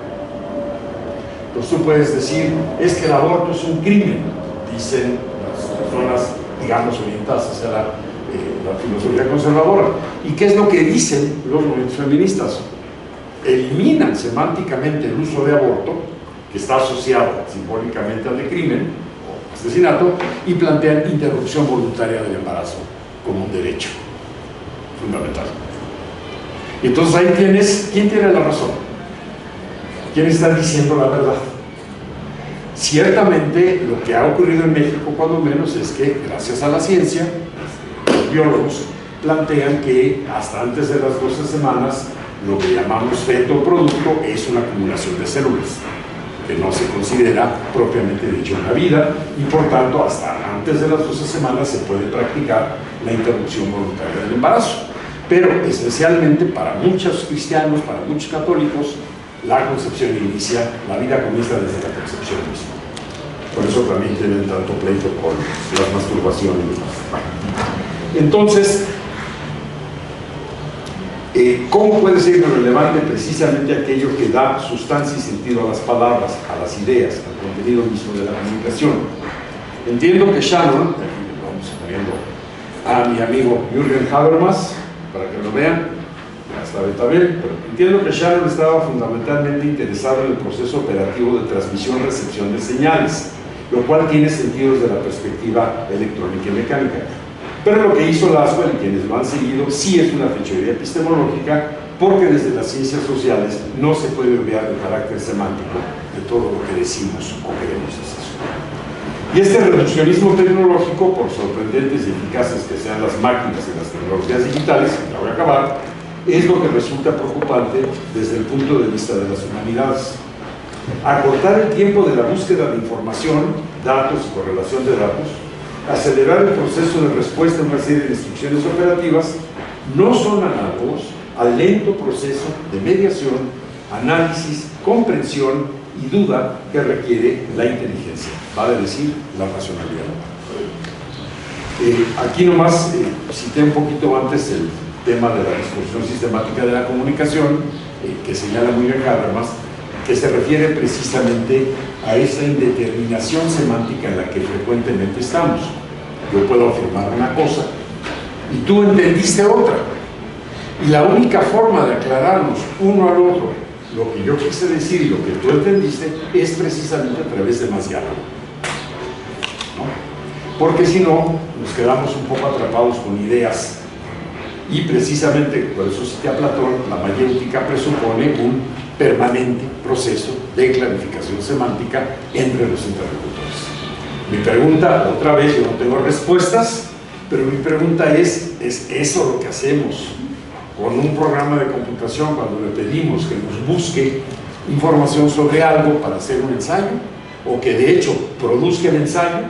Speaker 1: Entonces tú puedes decir, es que el aborto es un crimen, dicen las personas, digamos, orientadas hacia la filosofía conservadora. ¿Y qué es lo que dicen los movimientos feministas? Eliminan semánticamente el uso de aborto, que está asociado simbólicamente al de crimen o asesinato, y plantean interrupción voluntaria del embarazo como un derecho fundamental. Y entonces ahí tienes, ¿quién tiene la razón? ¿Quién está diciendo la verdad? Ciertamente lo que ha ocurrido en México, cuando menos, es que gracias a la ciencia, los biólogos plantean que hasta antes de las 12 semanas lo que llamamos feto o producto es una acumulación de células, que no se considera propiamente dicho una vida, y por tanto hasta antes de las 12 semanas se puede practicar la interrupción voluntaria del embarazo. Pero esencialmente para muchos cristianos, para muchos católicos, la concepción inicia, la vida comienza desde la concepción misma. Por eso también tienen tanto pleito con las masturbaciones. Entonces, ¿cómo puede ser irrelevante precisamente aquello que da sustancia y sentido a las palabras, a las ideas, al contenido mismo de la comunicación? Entiendo que Shannon, aquí vamos poniendo a mi amigo Jürgen Habermas, para que lo vean, ya está Betabel, pero entiendo que Shannon estaba fundamentalmente interesado en el proceso operativo de transmisión-recepción de señales, lo cual tiene sentido desde la perspectiva electrónica y mecánica. Pero lo que hizo Laswell y quienes lo han seguido sí es una fechoría epistemológica, porque desde las ciencias sociales no se puede obviar el carácter semántico de todo lo que decimos o queremos decir. Y este reduccionismo tecnológico, por sorprendentes y eficaces que sean las máquinas y las tecnologías digitales, ya voy a acabar, es lo que resulta preocupante desde el punto de vista de las humanidades. Acortar el tiempo de la búsqueda de información, datos y correlación de datos, acelerar el proceso de respuesta a una serie de instrucciones operativas, no son análogos al lento proceso de mediación, análisis, comprensión y duda que requiere la inteligencia, vale decir, la racionalidad. Aquí nomás cité un poquito antes el tema de la disposición sistemática de la comunicación, que señala muy bien Habermas, que se refiere precisamente a esa indeterminación semántica en la que frecuentemente estamos. Yo puedo afirmar una cosa y tú entendiste otra, y la única forma de aclararnos uno al otro lo que yo quise decir y lo que tú entendiste es precisamente a través de más diálogo, ¿no? Porque si no, nos quedamos un poco atrapados con ideas, y precisamente por eso cité a Platón, la mayéutica presupone un permanente proceso de clarificación semántica entre los interlocutores. Mi pregunta, otra vez, yo no tengo respuestas, pero mi pregunta ¿es eso lo que hacemos con un programa de computación cuando le pedimos que nos busque información sobre algo para hacer un ensayo, o que de hecho produzca el ensayo?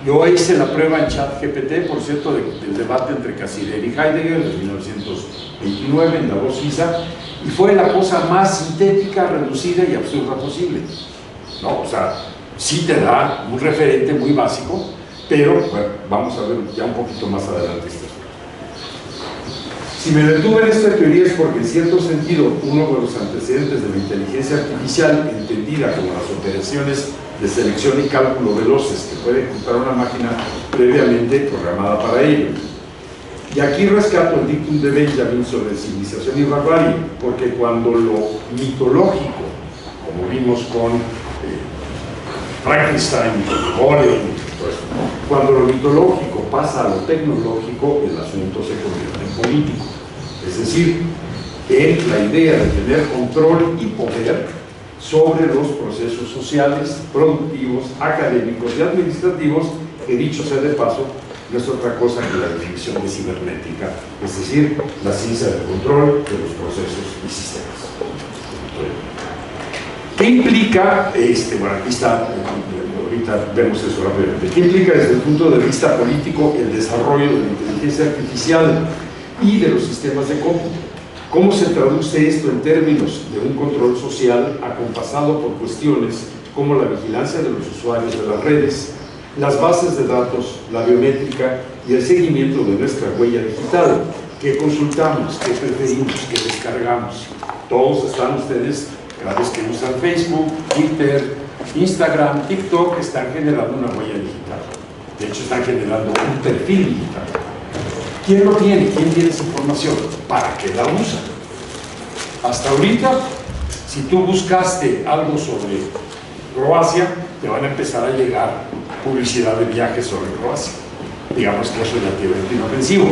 Speaker 1: Yo hice la prueba en ChatGPT, por cierto, del debate entre Cassirer y Heidegger en 1929 en Davos, Suiza, y fue la cosa más sintética, reducida y absurda posible, ¿no? O sea, sí te da un referente muy básico, pero bueno, vamos a ver ya un poquito más adelante esto. Si me detuve en esta teoría es porque en cierto sentido uno de los antecedentes de la inteligencia artificial, entendida como las operaciones de selección y cálculo veloces que puede ejecutar una máquina previamente programada para ello. Y aquí rescato el dictum de Benjamin sobre civilización y barbarie, porque cuando lo mitológico, como vimos con Frankenstein, Golem, cuando lo mitológico pasa a lo tecnológico, el asunto se convierte en político. Es decir, en la idea de tener control y poder sobre los procesos sociales, productivos, académicos y administrativos, que dicho sea de paso, no es otra cosa que la definición de cibernética, es decir, la ciencia del control de los procesos y sistemas. ¿Qué implica, bueno, aquí está, ahorita vemos eso rápidamente, qué implica desde el punto de vista político el desarrollo de la inteligencia artificial y de los sistemas de cómputo? ¿Cómo se traduce esto en términos de un control social acompasado por cuestiones como la vigilancia de los usuarios de las redes, las bases de datos, la biométrica y el seguimiento de nuestra huella digital, qué consultamos, qué preferimos, qué descargamos. Todos están ustedes, cada vez que usan Facebook, Twitter, Instagram, TikTok, están generando una huella digital. De hecho, están generando un perfil digital. ¿Quién lo tiene? ¿Quién tiene esa información? ¿Para qué la usa? Hasta ahorita, si tú buscaste algo sobre Croacia, te van a empezar a llegar publicidad de viajes sobre Croacia. Digamos que eso es relativamente inofensivo.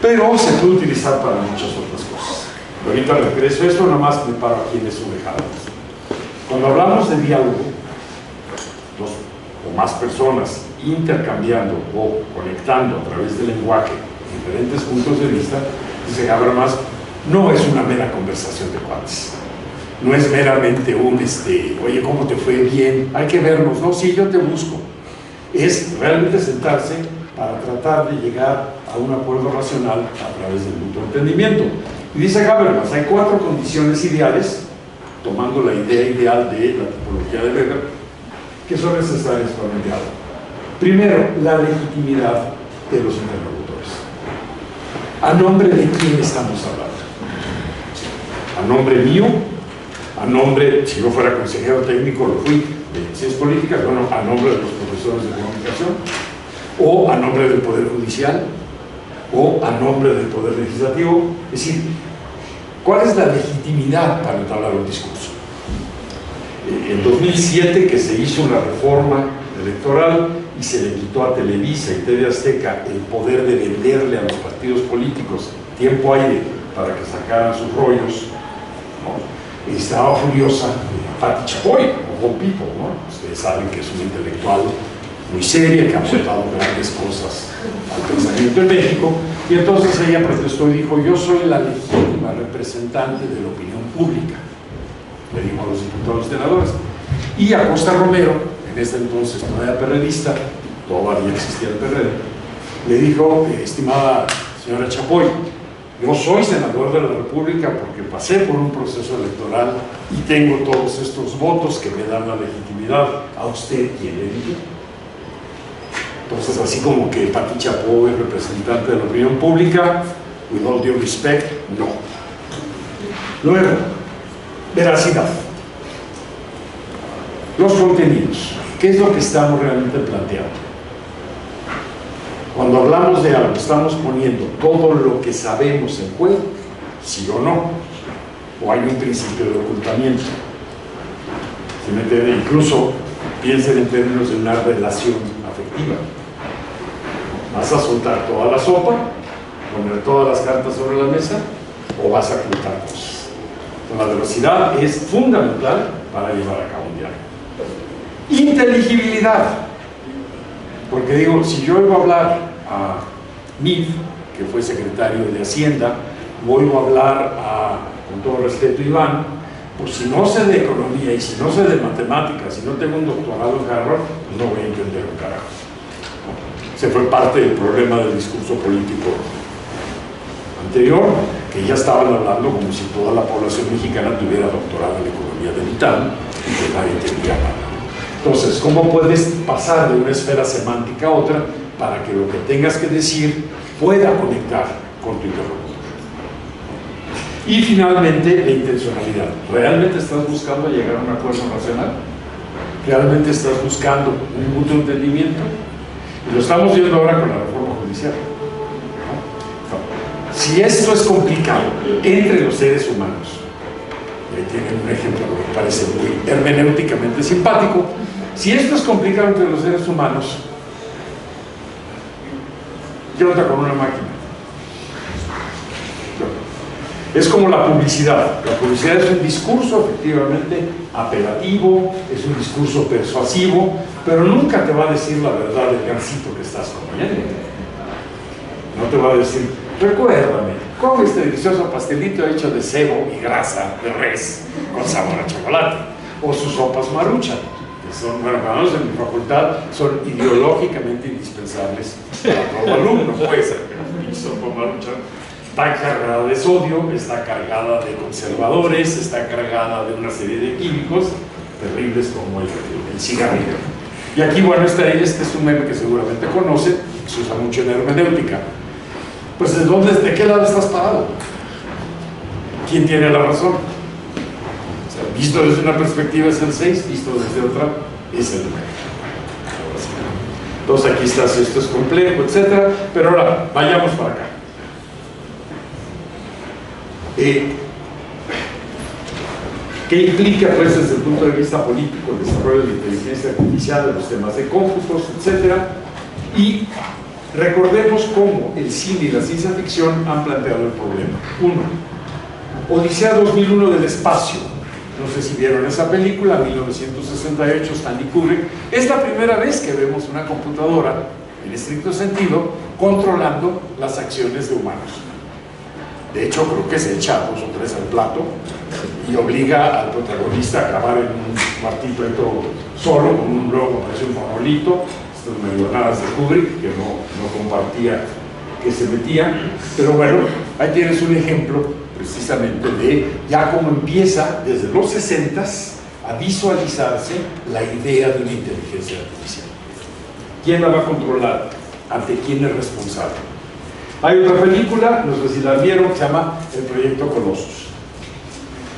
Speaker 1: Pero se puede utilizar para muchas otras cosas. Ahorita regreso a esto, nada más me paro aquí en eso dejado. Cuando hablamos de diálogo, dos o más personas intercambiando o conectando a través del lenguaje diferentes puntos de vista, dice Habermas, no es una mera conversación de cuates. No es meramente un, oye, ¿cómo te fue? Bien, hay que vernos, ¿no? Sí, yo te busco. Es realmente sentarse para tratar de llegar a un acuerdo racional a través del mutuo entendimiento. Y dice Habermas, hay 4 condiciones ideales, tomando la idea ideal de la tipología de Weber, que son necesarias para el diálogo. Primero, la legitimidad de los interlocutores. ¿A nombre de quién estamos hablando? ¿A nombre mío? ¿A nombre, si yo fuera consejero técnico, lo fui, de ciencias políticas, bueno, a nombre de los profesores de comunicación? ¿O a nombre del Poder Judicial? ¿O a nombre del Poder Legislativo? Es decir, ¿cuál es la legitimidad para entablar un discurso? En 2007, que se hizo una reforma electoral y se le quitó a Televisa y TV Azteca el poder de venderle a los partidos políticos tiempo aire para que sacaran sus rollos, ¿no? Estaba furiosa Pati Chapoy, o Home People, ¿no? Ustedes saben que es una intelectual muy seria, que ha aportado grandes cosas al pensamiento en México, y entonces ella protestó y dijo, yo soy la legítima representante de la opinión pública, le dijo a los diputados y senadores. Y Acosta Romero, en ese entonces todavía perredista, todavía existía el PRD, le dijo, estimada señora Chapoy, yo soy senador de la República porque pasé por un proceso electoral y tengo todos estos votos que me dan la legitimidad. ¿A usted quién le dijo? Entonces, así como que Pati Chapoy es representante de la opinión pública, with all due respect, no. Luego, veracidad. Los contenidos. ¿Qué es lo que estamos realmente planteando? Cuando hablamos de algo, estamos poniendo todo lo que sabemos en juego, sí o no, o hay un principio de ocultamiento. ¿Sí me entiende? Incluso piensen en términos de una relación afectiva. ¿Vas a soltar toda la sopa, poner todas las cartas sobre la mesa, o vas a ocultar cosas? La velocidad es fundamental para llevar a cabo un diálogo. Inteligibilidad. Porque digo, si yo oigo hablar a Mif, que fue secretario de Hacienda, o oigo hablar a, con todo respeto, Iván, pues si no sé de economía y si no sé de matemáticas, si no tengo un doctorado en Harvard, pues no voy a entender un carajo. Se fue parte del problema del discurso político anterior, que ya estaban hablando como si toda la población mexicana tuviera doctorado en economía del ITAM y que nadie entendía nada. Entonces, ¿cómo puedes pasar de una esfera semántica a otra para que lo que tengas que decir pueda conectar con tu interlocutor? Y finalmente, la intencionalidad. ¿Realmente estás buscando llegar a un acuerdo racional? ¿Realmente estás buscando un mutuo entendimiento? Y lo estamos viendo ahora con la reforma judicial. Si esto es complicado entre los seres humanos, y ahí tienen un ejemplo que me parece muy hermenéuticamente simpático, si esto es complicado entre los seres humanos, ¿qué onda con una máquina? Es como la publicidad. La publicidad es un discurso efectivamente apelativo, es un discurso persuasivo, pero nunca te va a decir la verdad del gansito que estás comiendo. No te va a decir, recuérdame, come este delicioso pastelito hecho de cebo y grasa de res con sabor a chocolate, o sus sopas Maruchan, que son, bueno, para nosotros en mi facultad son ideológicamente indispensables para todo alumno, pues, mi sopa Maruchan está cargada de sodio, está cargada de conservadores, está cargada de una serie de químicos terribles como el cigarrillo. Y aquí, bueno, este es un meme que seguramente conoce, se usa mucho en hermenéutica. Pues ¿de qué lado estás parado? ¿Quién tiene la razón? O sea, visto desde una perspectiva es el 6, visto desde otra es el 9. Entonces aquí está, si esto es complejo, etc. Pero ahora, vayamos para acá. ¿Qué implica, pues, desde el punto de vista político el desarrollo de la inteligencia artificial, de los temas de cómputos, etcétera? Y recordemos cómo el cine y la ciencia ficción han planteado el problema. Uno, Odisea 2001 del espacio. No sé si vieron esa película, 1968, Stanley Kubrick. Es la primera vez que vemos una computadora, en estricto sentido, controlando las acciones de humanos. De hecho, creo que se echa 2 o 3 al plato y obliga al protagonista a grabar en un cuartito solo, con un logo, parece un monolito, estas medionadas de Kubrick, que no compartía que se metía. Pero bueno, ahí tienes un ejemplo precisamente de ya cómo empieza desde los 60s a visualizarse la idea de una inteligencia artificial. ¿Quién la va a controlar? ¿Ante quién es responsable? Hay otra película, no sé si la vieron, que se llama El Proyecto Colossus.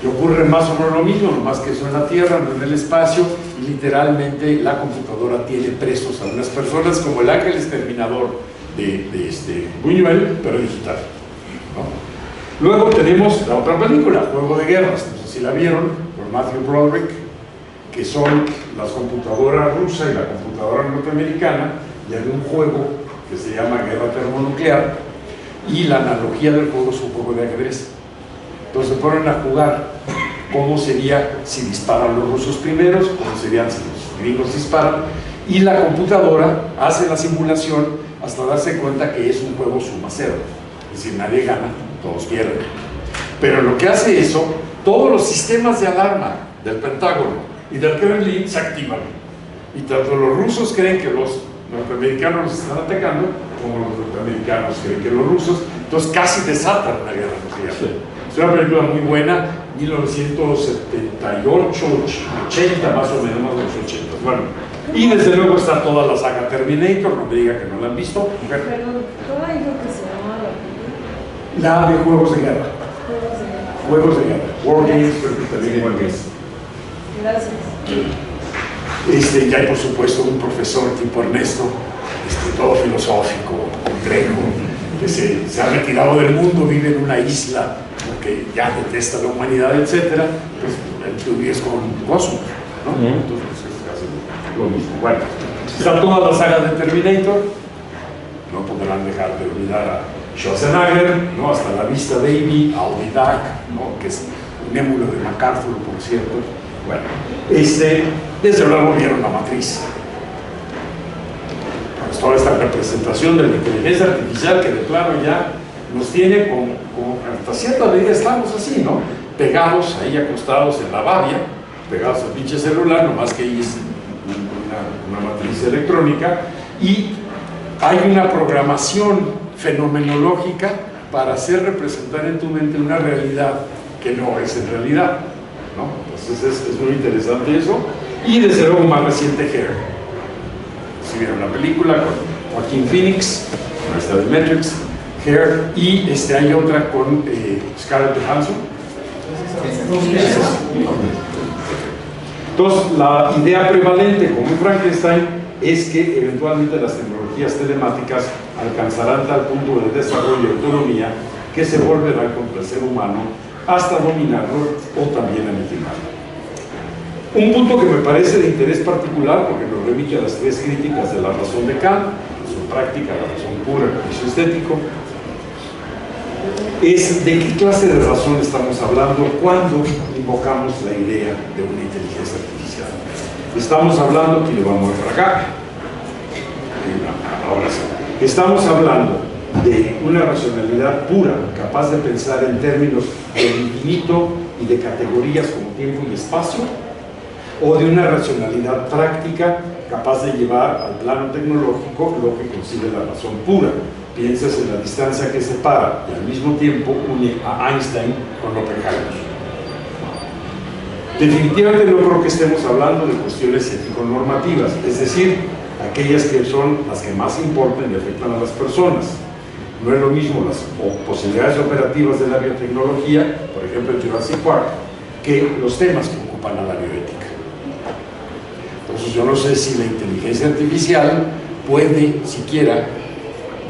Speaker 1: Y ocurre más o menos lo mismo, nomás que eso en la Tierra, no en el espacio, y literalmente la computadora tiene presos a unas personas como el ángel exterminador de Buñuel, pero digital, ¿no? Luego tenemos la otra película, Juego de Guerras, no sé si la vieron, por Matthew Broderick, que son las computadoras rusa y la computadora norteamericana, y hay un juego que se llama Guerra Termonuclear, y la analogía del juego es un juego de ajedrez. Entonces se ponen a jugar cómo sería si disparan los rusos primeros, cómo serían si los gringos disparan, y la computadora hace la simulación hasta darse cuenta que es un juego suma cero, es decir, nadie gana, todos pierden. Pero lo que hace eso, todos los sistemas de alarma del Pentágono y del Kremlin se activan, y tanto los rusos creen que los norteamericanos los están atacando, como los norteamericanos creen que los rusos, entonces casi desatan una guerra nuclear. Sí. Es una película muy buena, 1978, 80 más o menos, más de los 80. Bueno, y desde luego está toda la saga Terminator, no me diga que no la han visto.
Speaker 2: Pero, ¿cómo dijo que se llamaba
Speaker 1: la de Juegos de Guerra.
Speaker 2: Juegos de Guerra.
Speaker 1: Juegos de Guerra. War Games, pero que también War Games.
Speaker 2: Gracias.
Speaker 1: Y hay por supuesto un profesor tipo Ernesto, todo filosófico, complejo, que se ha retirado del mundo, vive en una isla porque ya detesta la humanidad, etcétera. Pues tú vives con Gozo, ¿no? Entonces es casi lo mismo. Bueno, está toda la saga de Terminator, no podrán dejar de olvidar a Schwarzenegger, ¿no? Hasta La Vista Baby, Audi Duck, ¿no? Que es un émulo de MacArthur, por cierto. Bueno, desde luego vieron La Matriz. Pues toda esta representación de la inteligencia artificial que de plano ya nos tiene como hasta cierta medida estamos así, ¿no? Pegados ahí, acostados en la babia, pegados al pinche celular, nomás que ahí es una matriz electrónica, y hay una programación fenomenológica para hacer representar en tu mente una realidad que no es en realidad, ¿no? Entonces es muy interesante eso. Y desde luego más reciente, Hair. Si vieron la película con Joaquin Phoenix, esta de Matrix, Hair, y hay otra con Scarlett Johansson. Entonces la idea prevalente, como en Frankenstein, es que eventualmente las tecnologías telemáticas alcanzarán tal punto de desarrollo y autonomía que se volverán contra el ser humano hasta dominarlo o también aniquilarlo. Un punto que me parece de interés particular, porque nos remite a las 3 críticas de la razón de Kant, la razón práctica, la razón pura, el juicio estético, es de qué clase de razón estamos hablando cuando invocamos la idea de una inteligencia artificial. Estamos hablando, y le vamos a ver para acá, ahora sí, estamos hablando de una racionalidad pura, capaz de pensar en términos de infinito y de categorías como tiempo y espacio, o de una racionalidad práctica capaz de llevar al plano tecnológico lo que concibe la razón pura. Piensas en la distancia que separa y al mismo tiempo une a Einstein con Oppenheimer. Definitivamente no creo que estemos hablando de cuestiones ético-normativas, es decir, aquellas que son las que más importan y afectan a las personas. No es lo mismo las posibilidades operativas de la biotecnología, por ejemplo en Jurassic Park, que los temas que ocupan a la bioética. Entonces yo no sé si la inteligencia artificial puede siquiera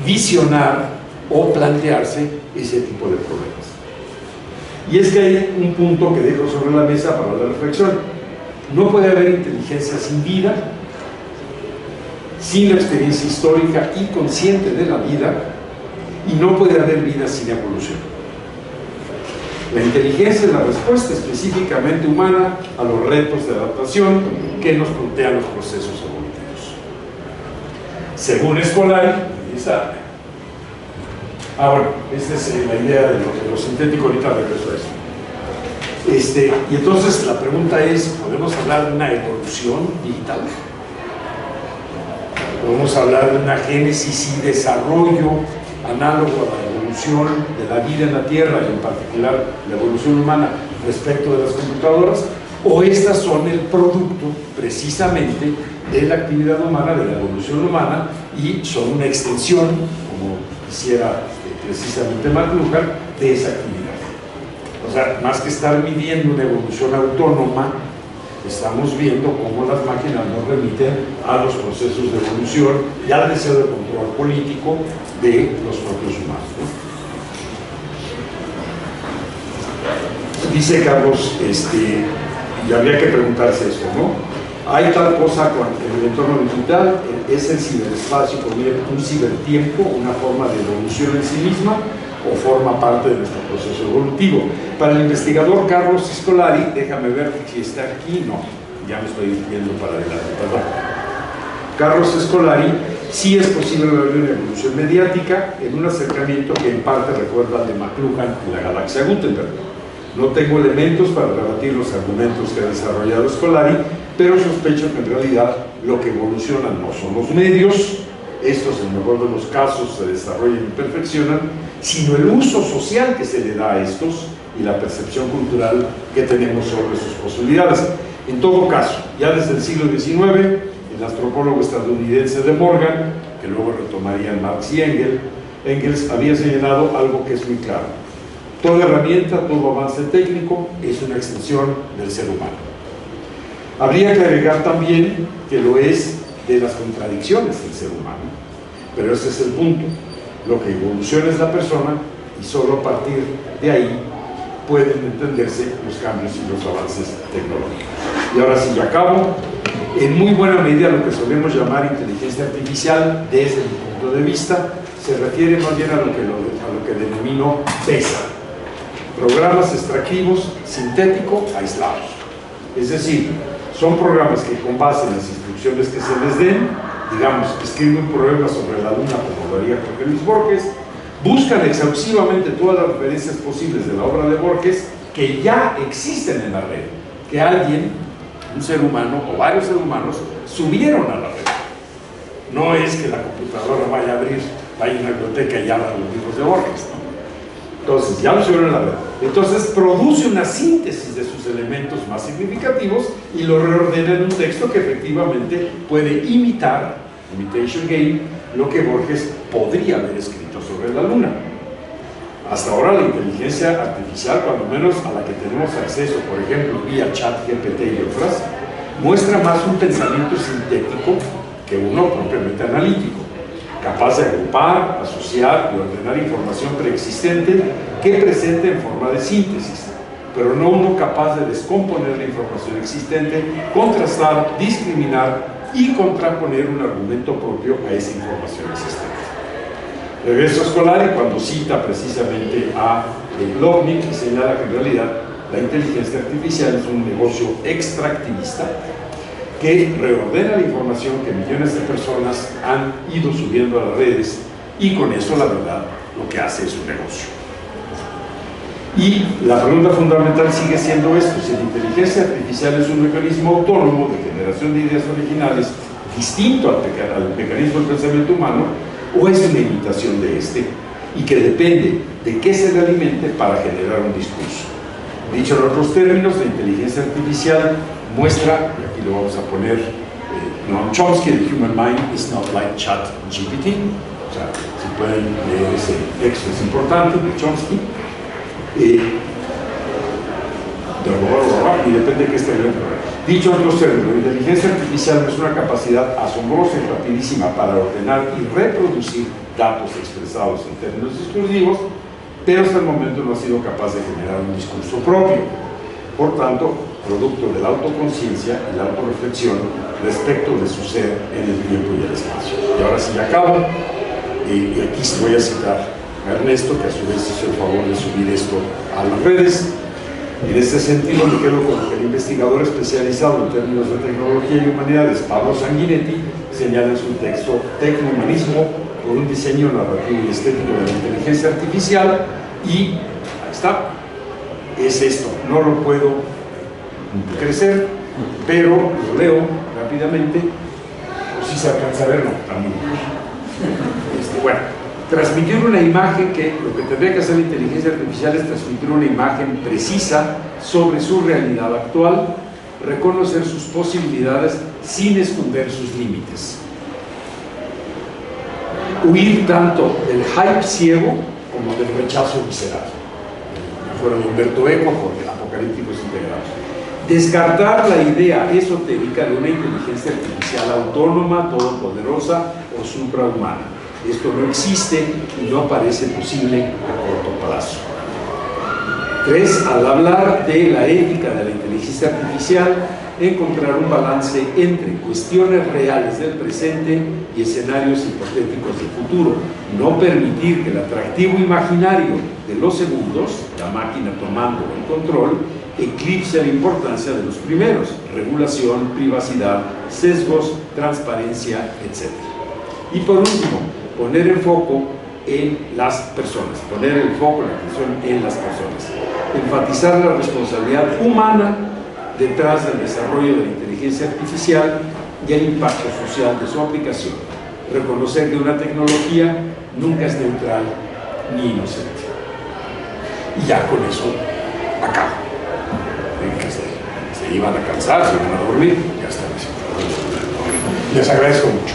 Speaker 1: visionar o plantearse ese tipo de problemas. Y es que hay un punto que dejo sobre la mesa para la reflexión. No puede haber inteligencia sin vida, sin la experiencia histórica y consciente de la vida, y no puede haber vida sin evolución. La inteligencia es la respuesta específicamente humana a los retos de adaptación que nos plantean los procesos evolutivos. Según Scolari, ahí está. Bueno, esta es la idea de lo sintético, ahorita regreso a esto. Y entonces la pregunta es, ¿podemos hablar de una evolución digital? ¿Podemos hablar de una génesis y desarrollo análogo a la evolución de la vida en la Tierra y en particular la evolución humana respecto de las computadoras? ¿O estas son el producto precisamente de la actividad humana, de la evolución humana, y son una extensión, como quisiera precisamente McLuhan, de esa actividad? O sea, más que estar midiendo una evolución autónoma, estamos viendo cómo las máquinas nos remiten a los procesos de evolución y al deseo de control político de los propios humanos, ¿no? Dice Carlos, y habría que preguntarse esto, ¿no? ¿Hay tal cosa con el entorno digital? ¿Es el ciberespacio un cibertiempo, una forma de evolución en sí misma, o forma parte de nuestro proceso evolutivo? Para el investigador Carlos Scolari, déjame ver si está aquí, no, ya me estoy yendo para adelante, perdón. Carlos Scolari, sí es posible ver una evolución mediática en un acercamiento que en parte recuerda al de McLuhan en la galaxia Gutenberg. No tengo elementos para rebatir los argumentos que ha desarrollado Scolari, pero sospecho que en realidad lo que evolucionan no son los medios, estos en el mejor de los casos se desarrollan y perfeccionan, sino el uso social que se le da a estos y la percepción cultural que tenemos sobre sus posibilidades. En todo caso, ya desde el siglo XIX, el antropólogo estadounidense de Morgan, que luego retomarían Marx y Engels había señalado algo que es muy claro: toda herramienta, todo avance técnico es una extensión del ser humano. Habría que agregar también que lo es de las contradicciones del ser humano, pero ese es el punto. Lo que evoluciona es la persona y solo a partir de ahí pueden entenderse los cambios y los avances tecnológicos. Y ahora sí, ya acabo. En muy buena medida lo que solemos llamar inteligencia artificial, desde mi punto de vista, se refiere más bien a lo que denomino PESA, programas extractivos sintético aislados. Es decir, son programas que con base en las instrucciones que se les den, digamos, escribe un problema sobre la Luna como lo haría Jorge Luis Borges, buscan exhaustivamente todas las referencias posibles de la obra de Borges que ya existen en la red, que alguien, un ser humano o varios seres humanos, subieron a la red. No es que la computadora vaya a abrir, vaya a una biblioteca y abra los libros de Borges, ¿no? Entonces, ya lo subieron a la red. Entonces, produce una síntesis de sus elementos más significativos y lo reordena en un texto que efectivamente puede imitar, imitation game, lo que Borges podría haber escrito sobre la Luna. Hasta ahora la inteligencia artificial, cuando menos a la que tenemos acceso, por ejemplo, vía chat, GPT y otras, muestra más un pensamiento sintético que uno propiamente analítico, capaz de agrupar, asociar y ordenar información preexistente que presente en forma de síntesis, pero no uno capaz de descomponer la información existente, contrastar, discriminar y contraponer un argumento propio a esa información existente. Regreso a Scolari cuando cita precisamente a Lovnik y señala que en realidad la inteligencia artificial es un negocio extractivista que reordena la información que millones de personas han ido subiendo a las redes y con eso la verdad lo que hace es un negocio. Y la pregunta fundamental sigue siendo esto: si la inteligencia artificial es un mecanismo autónomo de generación de ideas originales distinto al mecanismo del pensamiento humano, o es una imitación de este y que depende de qué se le alimente para generar un discurso. Dicho en otros términos, la inteligencia artificial muestra, y aquí lo vamos a poner, Noam Chomsky, the human mind is not like chat GPT. O O sea, si pueden leer ese texto, es importante, de Chomsky. Y depende de qué esté viendo. Dicho en otros términos, la inteligencia artificial no es una capacidad asombrosa y rapidísima para ordenar y reproducir datos expresados en términos discursivos, pero hasta el momento no ha sido capaz de generar un discurso propio. Por tanto, producto de la autoconciencia y la autorreflexión respecto de su ser en el tiempo y el espacio. Y ahora sí ya acabo, y aquí voy a citar a Ernesto, que a su vez hizo el favor de subir esto a las redes. En este sentido, me quedo con lo que el investigador especializado en términos de tecnología y humanidades, Pablo Sanguinetti, señala en su texto Tecnohumanismo por un diseño narrativo y estético de la inteligencia artificial, y ahí está, es esto, no lo puedo crecer, pero lo leo rápidamente, o si se alcanza a verlo también. Bueno, transmitir una imagen, que lo que tendría que hacer la inteligencia artificial es transmitir una imagen precisa sobre su realidad actual, reconocer sus posibilidades sin esconder sus límites. Huir tanto del hype ciego como del rechazo visceral. Fueron de Humberto Eco con Apocalípticos Integrados. Descartar la idea esotérica de una inteligencia artificial autónoma, todopoderosa o suprahumana. Esto no existe y no parece posible a corto plazo. 3. Al hablar de la ética de la inteligencia artificial, encontrar un balance entre cuestiones reales del presente y escenarios hipotéticos del futuro. No permitir que el atractivo imaginario de los segundos, la máquina tomando el control, eclipse la importancia de los primeros: regulación, privacidad, sesgos, transparencia, etc. Y por último, poner el foco en las personas, poner el foco, la atención en las personas. Enfatizar la responsabilidad humana detrás del desarrollo de la inteligencia artificial y el impacto social de su aplicación. Reconocer que una tecnología nunca es neutral ni inocente. Y ya con eso acabo. Se iban a cansar, se iban a dormir, ya está. Les agradezco mucho.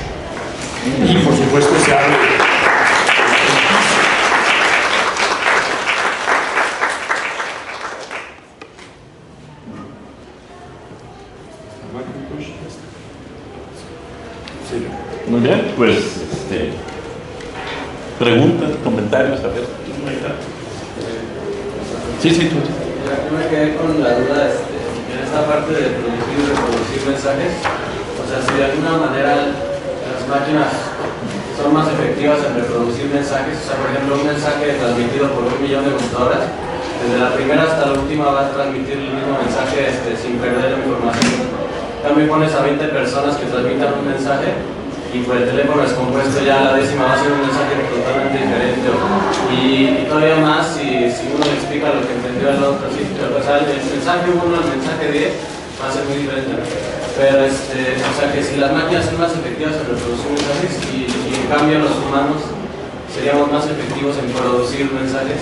Speaker 1: Y por supuesto se abre.
Speaker 3: Muy bien, pues preguntas, comentarios, a ver. Sí, tú.
Speaker 4: Yo me quedé con la duda en esta parte de producir y reproducir mensajes. O sea, si de alguna manera las máquinas son más efectivas en reproducir mensajes, o sea, por ejemplo, un mensaje transmitido por 1 millón de computadoras, desde la primera hasta la última va a transmitir el mismo mensaje sin perder la información. También pones a 20 personas que transmitan un mensaje y por el teléfono descompuesto ya la décima va a ser un mensaje totalmente diferente. Y todavía más si uno le explica lo que entendió el otro. ¿Sí? O sea, el mensaje 1 al mensaje 10 va a ser muy diferente. Pero o sea, que si las máquinas son más efectivas en reproducir mensajes y en cambio los humanos seríamos más efectivos en producir mensajes.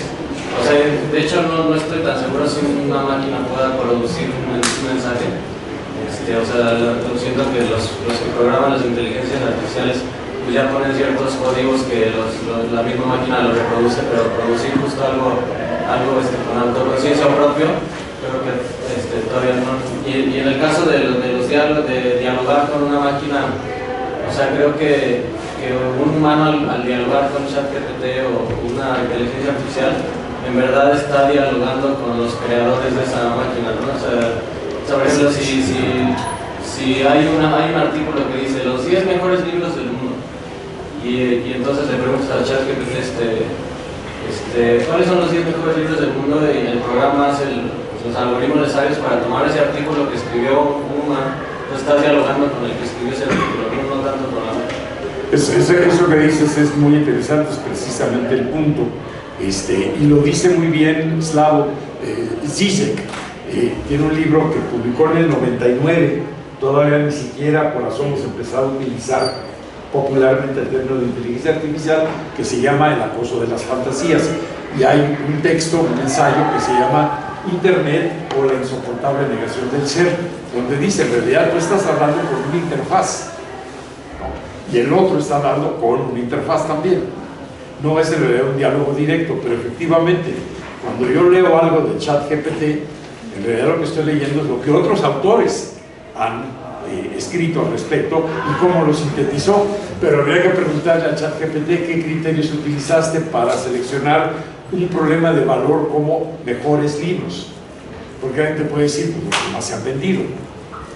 Speaker 4: O sea, de hecho no estoy tan seguro si una máquina pueda producir un mensaje. O sea, siento que los que programan las inteligencias artificiales pues ya ponen ciertos códigos que la misma máquina lo reproduce, pero producir justo algo con autoconciencia propio, creo que todavía no. Y en el caso de los diálogos, de dialogar con una máquina, o sea, creo que un humano al dialogar con ChatGPT o una inteligencia artificial, en verdad está dialogando con los creadores de esa máquina, ¿no? O sea, por ejemplo, si hay un artículo que dice los 10 mejores libros del mundo y entonces le preguntas al chat ¿cuáles son los 10 mejores libros del mundo? Y el programa hace los algoritmos necesarios para tomar ese artículo que escribió un humano. Entonces estás dialogando con el que escribió ese artículo, no tanto con la máquina.
Speaker 1: Eso que dices es muy interesante, es precisamente el punto. Y lo dice muy bien Slavoj Žižek. Tiene un libro que publicó en el 99, todavía ni siquiera por asomo hemos empezado a utilizar popularmente el término de inteligencia artificial, que se llama El acoso de las fantasías, y hay un texto, un ensayo que se llama Internet o la insoportable negación del ser, donde dice, en realidad tú estás hablando con una interfaz, ¿no? y el otro está hablando con una interfaz también. No es en realidad un diálogo directo, pero efectivamente, cuando yo leo algo de ChatGPT, en realidad lo que estoy leyendo es lo que otros autores han escrito al respecto y cómo lo sintetizó. Pero habría que preguntarle a ChatGPT qué criterios utilizaste para seleccionar un problema de valor como mejores libros. Porque alguien te puede decir, pues, los que más se han vendido,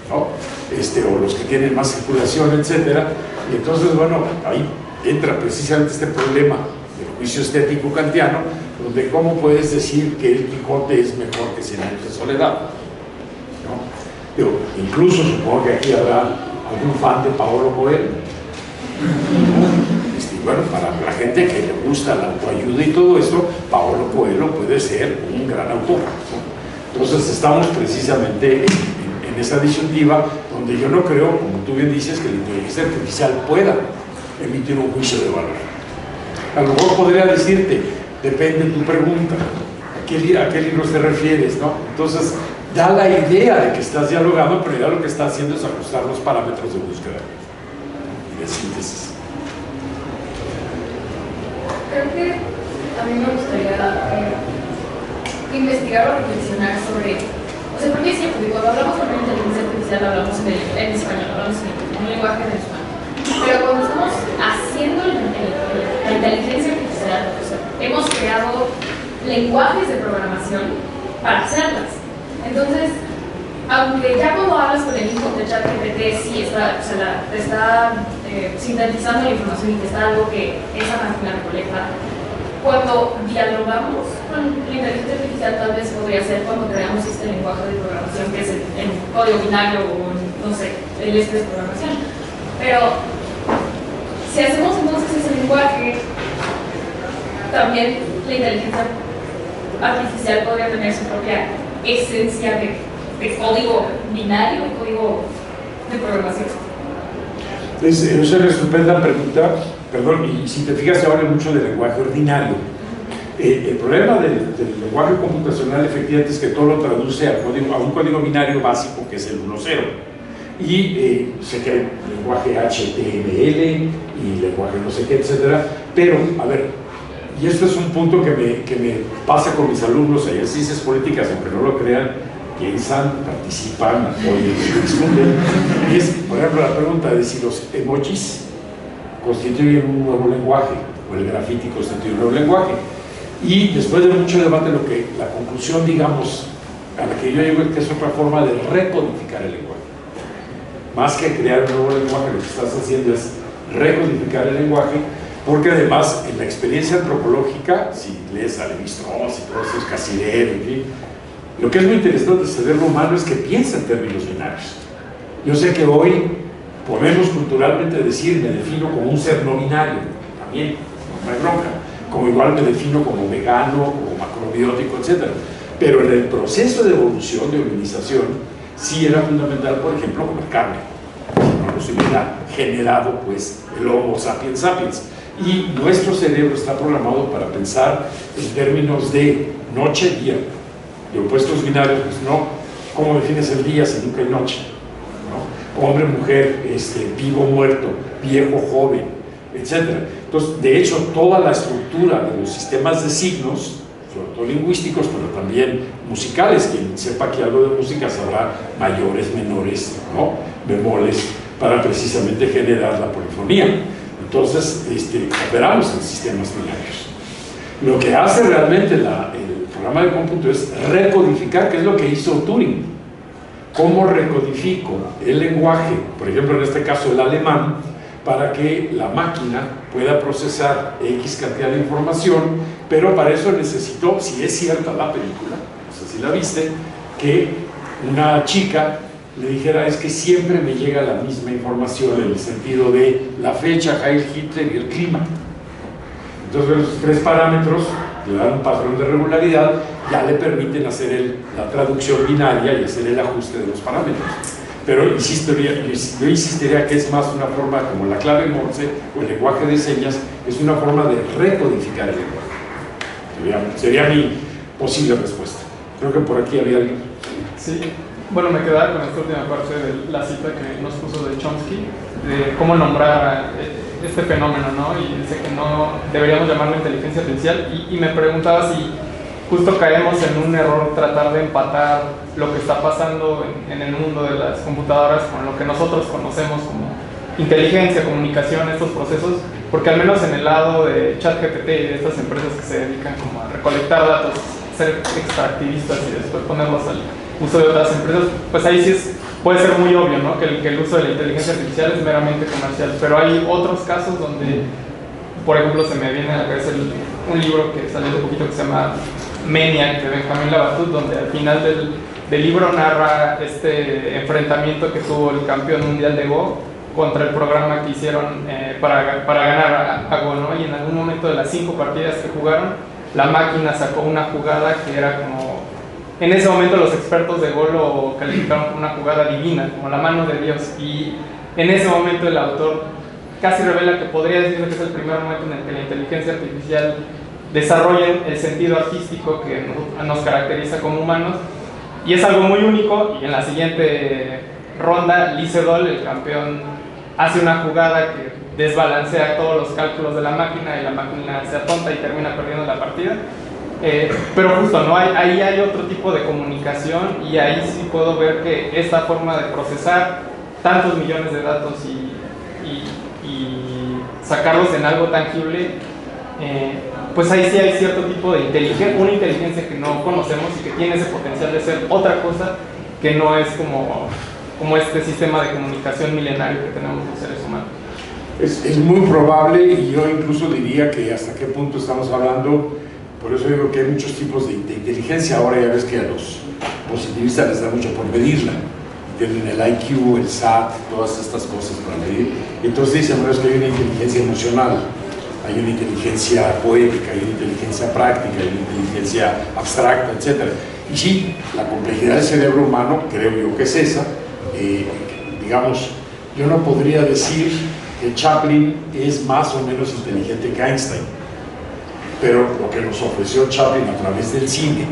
Speaker 1: ¿no? O los que tienen más circulación, etcétera. Y entonces, bueno, ahí entra precisamente este problema del juicio estético kantiano, donde cómo puedes decir que el Quijote es mejor que Cien años de soledad, ¿no? Digo, incluso supongo que aquí habrá algún fan de Paulo Coelho. Bueno, para la gente que le gusta la autoayuda y todo esto, Paulo Coelho puede ser un gran autor, ¿no? Entonces estamos precisamente en esa disyuntiva donde yo no creo, como tú bien dices, que la inteligencia artificial pueda emitir un juicio de valor. A lo mejor podría decirte, depende de tu pregunta, ¿a qué libros te refieres, no? Entonces, da la idea de que estás dialogando, pero ya lo que está haciendo es ajustar los parámetros de búsqueda y de síntesis.
Speaker 5: Creo que a mí me gustaría investigar o reflexionar sobre, o sea, porque es cierto, cuando hablamos sobre inteligencia artificial hablamos en español, hablamos en un lenguaje del español, pero cuando estamos haciendo la inteligencia artificial, o sea, hemos creado lenguajes de programación para hacerlas. Entonces, aunque ya cuando hablas con el input de ChatGPT, sí está, o sea, te está sintetizando la información y te está algo que esa máquina recolecta. Cuando dialogamos con la inteligencia artificial, tal vez podría ser cuando creamos este lenguaje de programación que es el código binario o, no sé, el de programación. Pero si hacemos entonces ese lenguaje, también la inteligencia artificial podría tener su propia esencia de código binario, de código de programación.
Speaker 1: Esa es una estupenda pregunta, perdón, y si te fijas se habla mucho del lenguaje ordinario. El problema del lenguaje computacional efectivamente es que todo lo traduce a un código binario básico que es el 1-0. Y sé que hay lenguaje HTML y lenguaje no sé qué, etcétera, pero, a ver, y este es un punto que me pasa con mis alumnos en ciencias políticas, aunque no lo crean, piensan, participan, apoyan, discuten. Y es, por ejemplo, la pregunta de si los emojis constituyen un nuevo lenguaje o el graffiti constituye un nuevo lenguaje. Y después de mucho debate, la conclusión, digamos, a la que yo llego es que es otra forma de recodificar el lenguaje. Más que crear un nuevo lenguaje, lo que estás haciendo es recodificar el lenguaje. Porque además, en la experiencia antropológica, si lees a Lévi-Strauss y todos esos Cassirer, en fin, lo que es muy interesante del cerebro humano es que piensa en términos binarios. Yo sé que hoy podemos culturalmente decir, me defino como un ser no binario, también, no hay bronca, como igual me defino como vegano, como macrobiótico, etc. Pero en el proceso de evolución, de hominización, sí era fundamental, por ejemplo, comer carne. Si no, no se hubiera generado, pues, el Homo sapiens sapiens. Y nuestro cerebro está programado para pensar en términos de noche, día, de opuestos binarios, pues no, ¿cómo defines el día si nunca hay noche? ¿No? Hombre, mujer, vivo, muerto, viejo, joven, etc. Entonces, de hecho, toda la estructura de los sistemas de signos, sobre todo lingüísticos, pero también musicales, quien sepa que algo de música sabrá mayores, menores, ¿no? Bemoles, para precisamente generar la polifonía. Entonces, operamos en sistemas binarios. Lo que hace realmente el programa de cómputo es recodificar, que es lo que hizo Turing. ¿Cómo recodifico el lenguaje, por ejemplo, en este caso el alemán, para que la máquina pueda procesar X cantidad de información? Pero para eso necesitó, si es cierta la película, no sé si la viste, que una chica le dijera, es que siempre me llega la misma información en el sentido de la fecha, Heil Hitler y el clima. Entonces los tres parámetros le dan un patrón de regularidad, ya le permiten hacer la traducción binaria y hacer el ajuste de los parámetros. Pero yo insistiría que es más una forma como la clave Morse o el lenguaje de señas, es una forma de recodificar el lenguaje. Sería mi posible respuesta. Creo que por aquí había alguien.
Speaker 6: Sí. Bueno, me quedaba con esta última parte de la cita que nos puso de Chomsky, de cómo nombrar este fenómeno, ¿no? Y dice que no deberíamos llamarlo inteligencia artificial, y me preguntaba si justo caemos en un error tratar de empatar lo que está pasando en el mundo de las computadoras con lo que nosotros conocemos como inteligencia, comunicación, estos procesos, porque al menos en el lado de ChatGPT y de estas empresas que se dedican como a recolectar datos, ser extractivistas y después ponerlos al uso de otras empresas, pues ahí sí puede ser muy obvio, ¿no? que el uso de la inteligencia artificial es meramente comercial, pero hay otros casos donde, por ejemplo, se me viene a la cabeza un libro que salió hace poquito que se llama Maniac, de Benjamin Labatut, donde al final del libro narra este enfrentamiento que tuvo el campeón mundial de Go contra el programa que hicieron para ganar a Go, ¿no? Y en algún momento de las 5 partidas que jugaron, la máquina sacó una jugada que era como, en ese momento los expertos de Go lo calificaron como una jugada divina, como la mano de Dios, y en ese momento el autor casi revela que podría decir que es el primer momento en el que la inteligencia artificial desarrolla el sentido artístico que nos caracteriza como humanos, y es algo muy único. Y en la siguiente ronda, Lee Sedol, el campeón, hace una jugada que desbalancea todos los cálculos de la máquina y la máquina se atonta y termina perdiendo la partida. Pero justo, ¿no? Ahí hay otro tipo de comunicación, y ahí sí puedo ver que esta forma de procesar tantos millones de datos y sacarlos en algo tangible, pues ahí sí hay cierto tipo de inteligencia, una inteligencia que no conocemos y que tiene ese potencial de ser otra cosa que no es como este sistema de comunicación milenario que tenemos los seres humanos.
Speaker 1: Es muy probable, y yo incluso diría que hasta qué punto estamos hablando, por eso digo que hay muchos tipos de inteligencia. Ahora ya ves que a los positivistas les da mucho por medirla, tienen el IQ, el SAT, todas estas cosas para medir, y entonces dicen, bueno, es que hay una inteligencia emocional, hay una inteligencia poética, hay una inteligencia práctica, hay una inteligencia abstracta, etc. Y sí, la complejidad del cerebro humano, creo yo que es esa. Digamos, yo no podría decir que Chaplin es más o menos inteligente que Einstein, pero lo que nos ofreció Chaplin a través del cine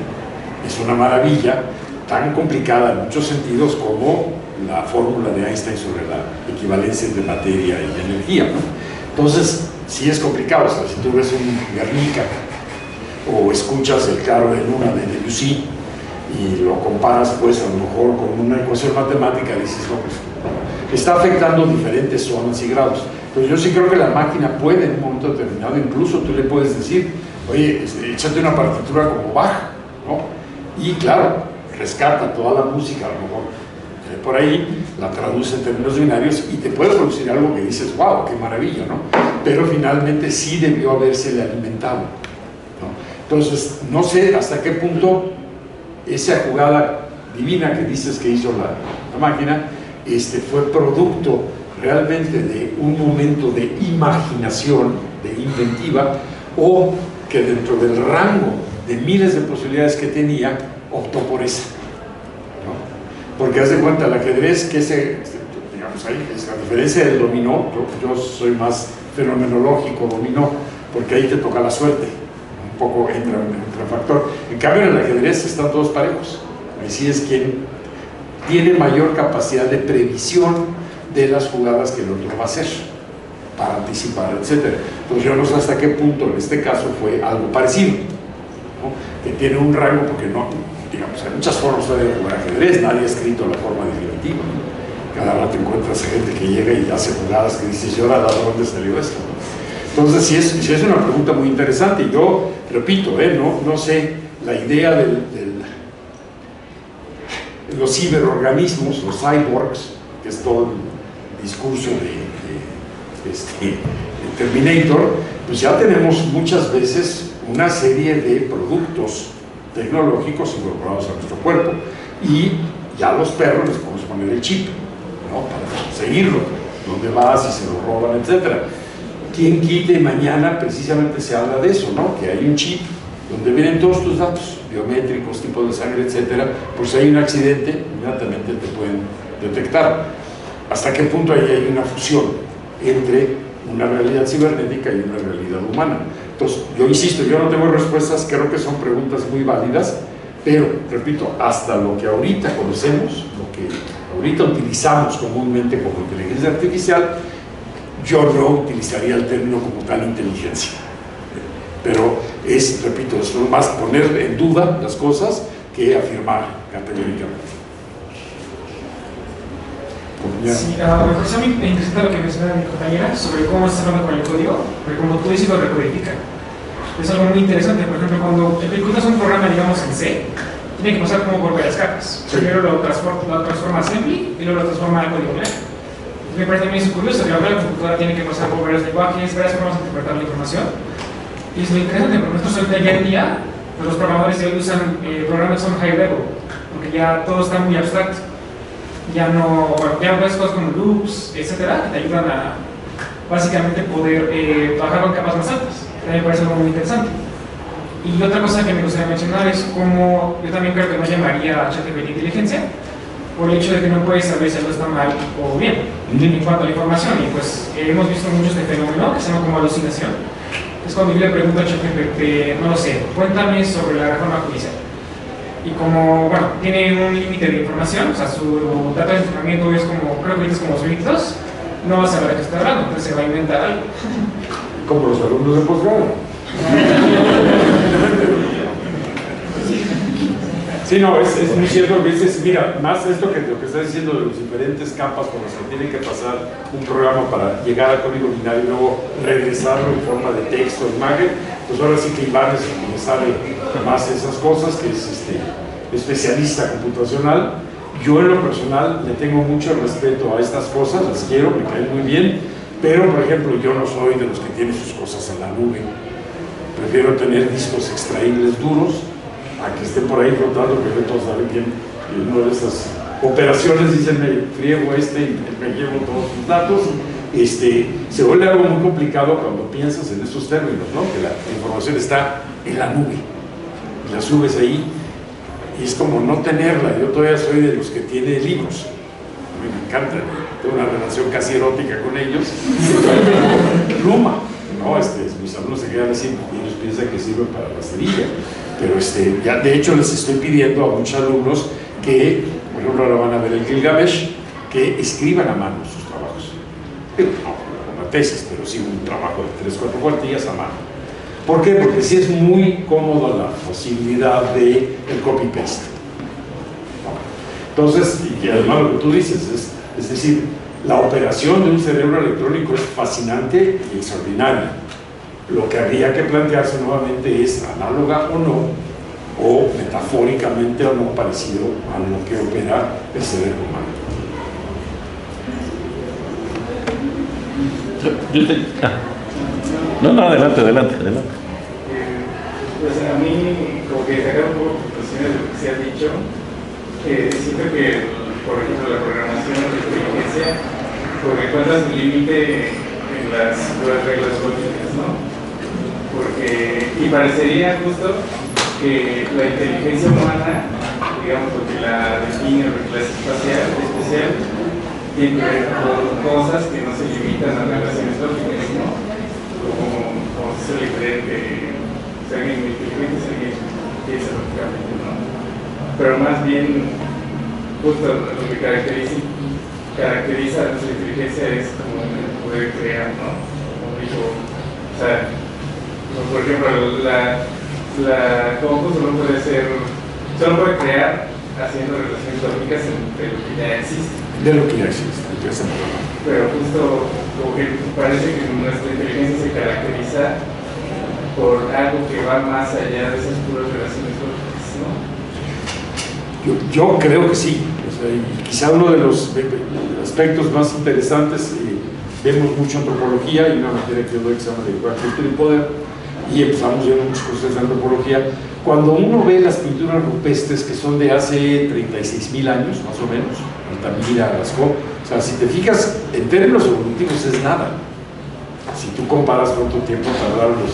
Speaker 1: es una maravilla, tan complicada en muchos sentidos como la fórmula de Einstein sobre la equivalencia entre materia y energía, ¿no? Entonces, sí es complicado. O sea, si tú ves un Guernica o escuchas el Claro de Luna de Debussy y lo comparas, pues, a lo mejor con una ecuación matemática, dices, no, pues, está afectando diferentes zonas y grados. Pero yo sí creo que la máquina puede, en un momento determinado, incluso tú le puedes decir, oye, échate una partitura como Bach, ¿no? Y claro, rescata toda la música, a lo mejor por ahí, la traduce en términos binarios y te puede producir algo que dices, wow, qué maravilla, ¿no? Pero finalmente sí debió habérsele alimentado, ¿no? Entonces, no sé hasta qué punto esa jugada divina que dices que hizo la máquina fue producto realmente de un momento de imaginación, de inventiva, o que dentro del rango de miles de posibilidades que tenía, optó por esa, ¿no? Porque haz de cuenta, el ajedrez, que digamos, ahí, a diferencia del dominó, yo soy más fenomenológico dominó, porque ahí te toca la suerte, un poco entra un factor. En cambio, en el ajedrez están todos parejos. Ahí sí es quien tiene mayor capacidad de previsión de las jugadas que el otro va a hacer, para anticipar, etc. Entonces yo no sé hasta qué punto en este caso fue algo parecido, ¿no? Que tiene un rango, porque no, digamos, hay muchas formas de jugar ajedrez, nadie ha escrito la forma definitiva, ¿no? Cada rato encuentras gente que llega y hace jugadas que dices, ¿y ahora de dónde salió esto? Entonces sí es una pregunta muy interesante, y yo repito, no sé, la idea de los ciberorganismos, los cyborgs, que es todo el discurso de Terminator, pues ya tenemos muchas veces una serie de productos tecnológicos incorporados a nuestro cuerpo, y ya a los perros les podemos poner el chip, ¿no? Para seguirlo, dónde va, si se lo roban, etc. ¿Quién quite mañana precisamente se habla de eso, ¿no? Que hay un chip donde vienen todos tus datos biométricos, tipos de sangre, etc. Por si hay un accidente, inmediatamente te pueden detectar. ¿Hasta qué punto ahí hay una fusión entre una realidad cibernética y una realidad humana? Entonces, yo insisto, yo no tengo respuestas, creo que son preguntas muy válidas, pero, repito, hasta lo que ahorita conocemos, lo que ahorita utilizamos comúnmente como inteligencia artificial, yo no utilizaría el término como tal inteligencia. Pero es, repito, es más poner en duda las cosas que afirmar categóricamente.
Speaker 7: Sí, pues a mí me interesa lo que menciona mi compañera sobre cómo se habla con el código, porque como tú dices, lo recodifica. Es algo muy interesante. Por ejemplo, cuando ejecutas un programa, digamos, en C, tiene que pasar como por varias capas.
Speaker 1: Sí.
Speaker 7: Primero lo transforma a assembly y luego lo transforma a código blanco. Me parece muy curioso que ahora la computadora tiene que pasar por varios lenguajes, varias formas de interpretar la información. Y es muy interesante, porque nosotros ahorita ya en día, pues los programadores de hoy usan programas que son high level, porque ya todo está muy abstracto. Ya no, bueno, ya ves cosas como loops, etcétera, que te ayudan a básicamente poder trabajar con capas más altas. Me parece algo muy interesante. Y otra cosa que me gustaría mencionar es cómo yo también creo que no llamaría a ChatGPT inteligencia por el hecho de que no puedes saber si algo está mal o bien en cuanto a la información. Y pues hemos visto mucho este fenómeno que se llama como alucinación. Es cuando yo le pregunto a ChatGPT, no lo sé, cuéntame sobre la reforma judicial. Y como, bueno, tiene un límite de información, o sea, su dato de entrenamiento es como, creo que es como 2 minutos, no va a saber de qué está hablando, entonces se va a inventar algo.
Speaker 1: Como los alumnos de posgrado. Sí, no, es muy cierto que dices, mira, más esto que lo que estás diciendo de las diferentes capas por las que tiene que pasar un programa para llegar al código binario y luego regresarlo en forma de texto, imagen, pues ahora sí que Iván es quien sabe más esas cosas, que es especialista computacional. Yo en lo personal le tengo mucho respeto a estas cosas, las quiero, me caen muy bien, pero por ejemplo yo no soy de los que tienen sus cosas en la nube. Prefiero tener discos extraíbles duros a que estén por ahí flotando, que todos saben bien, en una de esas operaciones dicen me friego y me llevo todos sus datos. Se vuelve algo muy complicado cuando piensas en estos términos, ¿no? Que la información está en la nube, y la subes ahí, y es como no tenerla. Yo todavía soy de los que tiene libros, a mí me encanta, tengo una relación casi erótica con ellos, pluma, ¿no? Mis alumnos se quedan así, y ellos piensan que sirve para la cerilla, pero ya de hecho les estoy pidiendo a muchos alumnos que, por ejemplo, ahora van a ver el Gilgamesh, que escriban a mano sus trabajos. No con la tesis, pero sí un trabajo de 3-4 cuartillas a mano. ¿Por qué? Porque sí es muy cómoda la posibilidad de el copy-paste. Entonces, y además lo que tú dices, es decir, la operación de un cerebro electrónico es fascinante y extraordinaria. Lo que habría que plantearse nuevamente es análoga o no, o metafóricamente o no parecido a lo que opera el cerebro humano.
Speaker 3: No, adelante.
Speaker 8: Pues a mí, como que sacar un poco conclusiones de lo que se ha dicho, siento que, por ejemplo, la programación de inteligencia, porque encuentras un límite en las reglas lógicas, ¿no? Y parecería justo que la inteligencia humana, digamos, porque la define o la clase especial, tiene que ver con cosas que no se limitan a relaciones lógicas, ¿no? Como se suele creer que si alguien muy inteligente es alguien que piensa lógicamente, ¿no? Pero más bien, justo lo que caracteriza a nuestra inteligencia es como el poder crear, ¿no? Como digo, o sea, por ejemplo, como solo puede crear haciendo relaciones lógicas entre lo que ya existe.
Speaker 1: De lo que ya existe,
Speaker 8: pero justo como que parece que nuestra inteligencia se caracteriza por algo que va más allá de esas puras relaciones lógicas, ¿no?
Speaker 1: Yo creo que sí. O sea, y quizá uno de los aspectos más interesantes, vemos mucho antropología y una materia que yo doy que se llama Lenguaje, Cultura y Poder, y empezamos viendo muchos cursos de antropología. Cuando uno ve las pinturas rupestres que son de hace 36.000 años, más o menos, Altamira, Lascaux, o sea, si te fijas, en términos evolutivos es nada. Si tú comparas cuánto tiempo tardaron los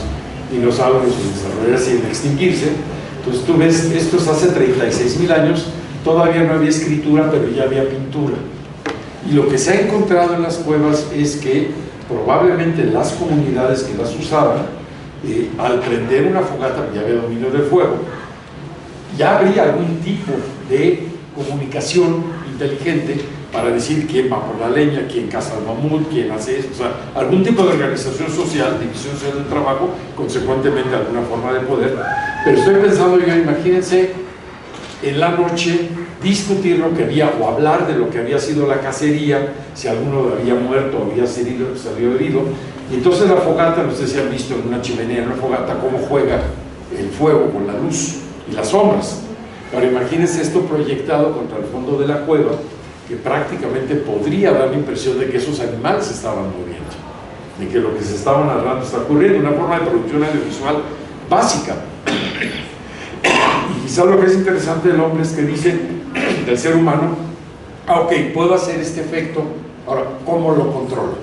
Speaker 1: dinosaurios en desarrollarse y en extinguirse, entonces tú ves, estos hace 36.000 años, todavía no había escritura, pero ya había pintura. Y lo que se ha encontrado en las cuevas es que probablemente las comunidades que las usaban, al prender una fogata, ya había dominio del fuego, ya habría algún tipo de comunicación inteligente para decir quién va por la leña, quién caza el mamut, quién hace eso, o sea, algún tipo de organización social, división social del trabajo, consecuentemente alguna forma de poder. Pero estoy pensando yo, imagínense en la noche discutir lo que había, o hablar de lo que había sido la cacería, si alguno había muerto o había salido herido, y entonces la fogata, no sé si han visto en una chimenea, en una fogata, cómo juega el fuego con la luz y las sombras. Ahora imagínense esto proyectado contra el fondo de la cueva, que prácticamente podría dar la impresión de que esos animales se estaban moviendo, de que lo que se estaba narrando está ocurriendo, una forma de producción audiovisual básica. Y quizás lo que es interesante del hombre es que dice, del ser humano, ok, puedo hacer este efecto, ahora, ¿cómo lo controlo?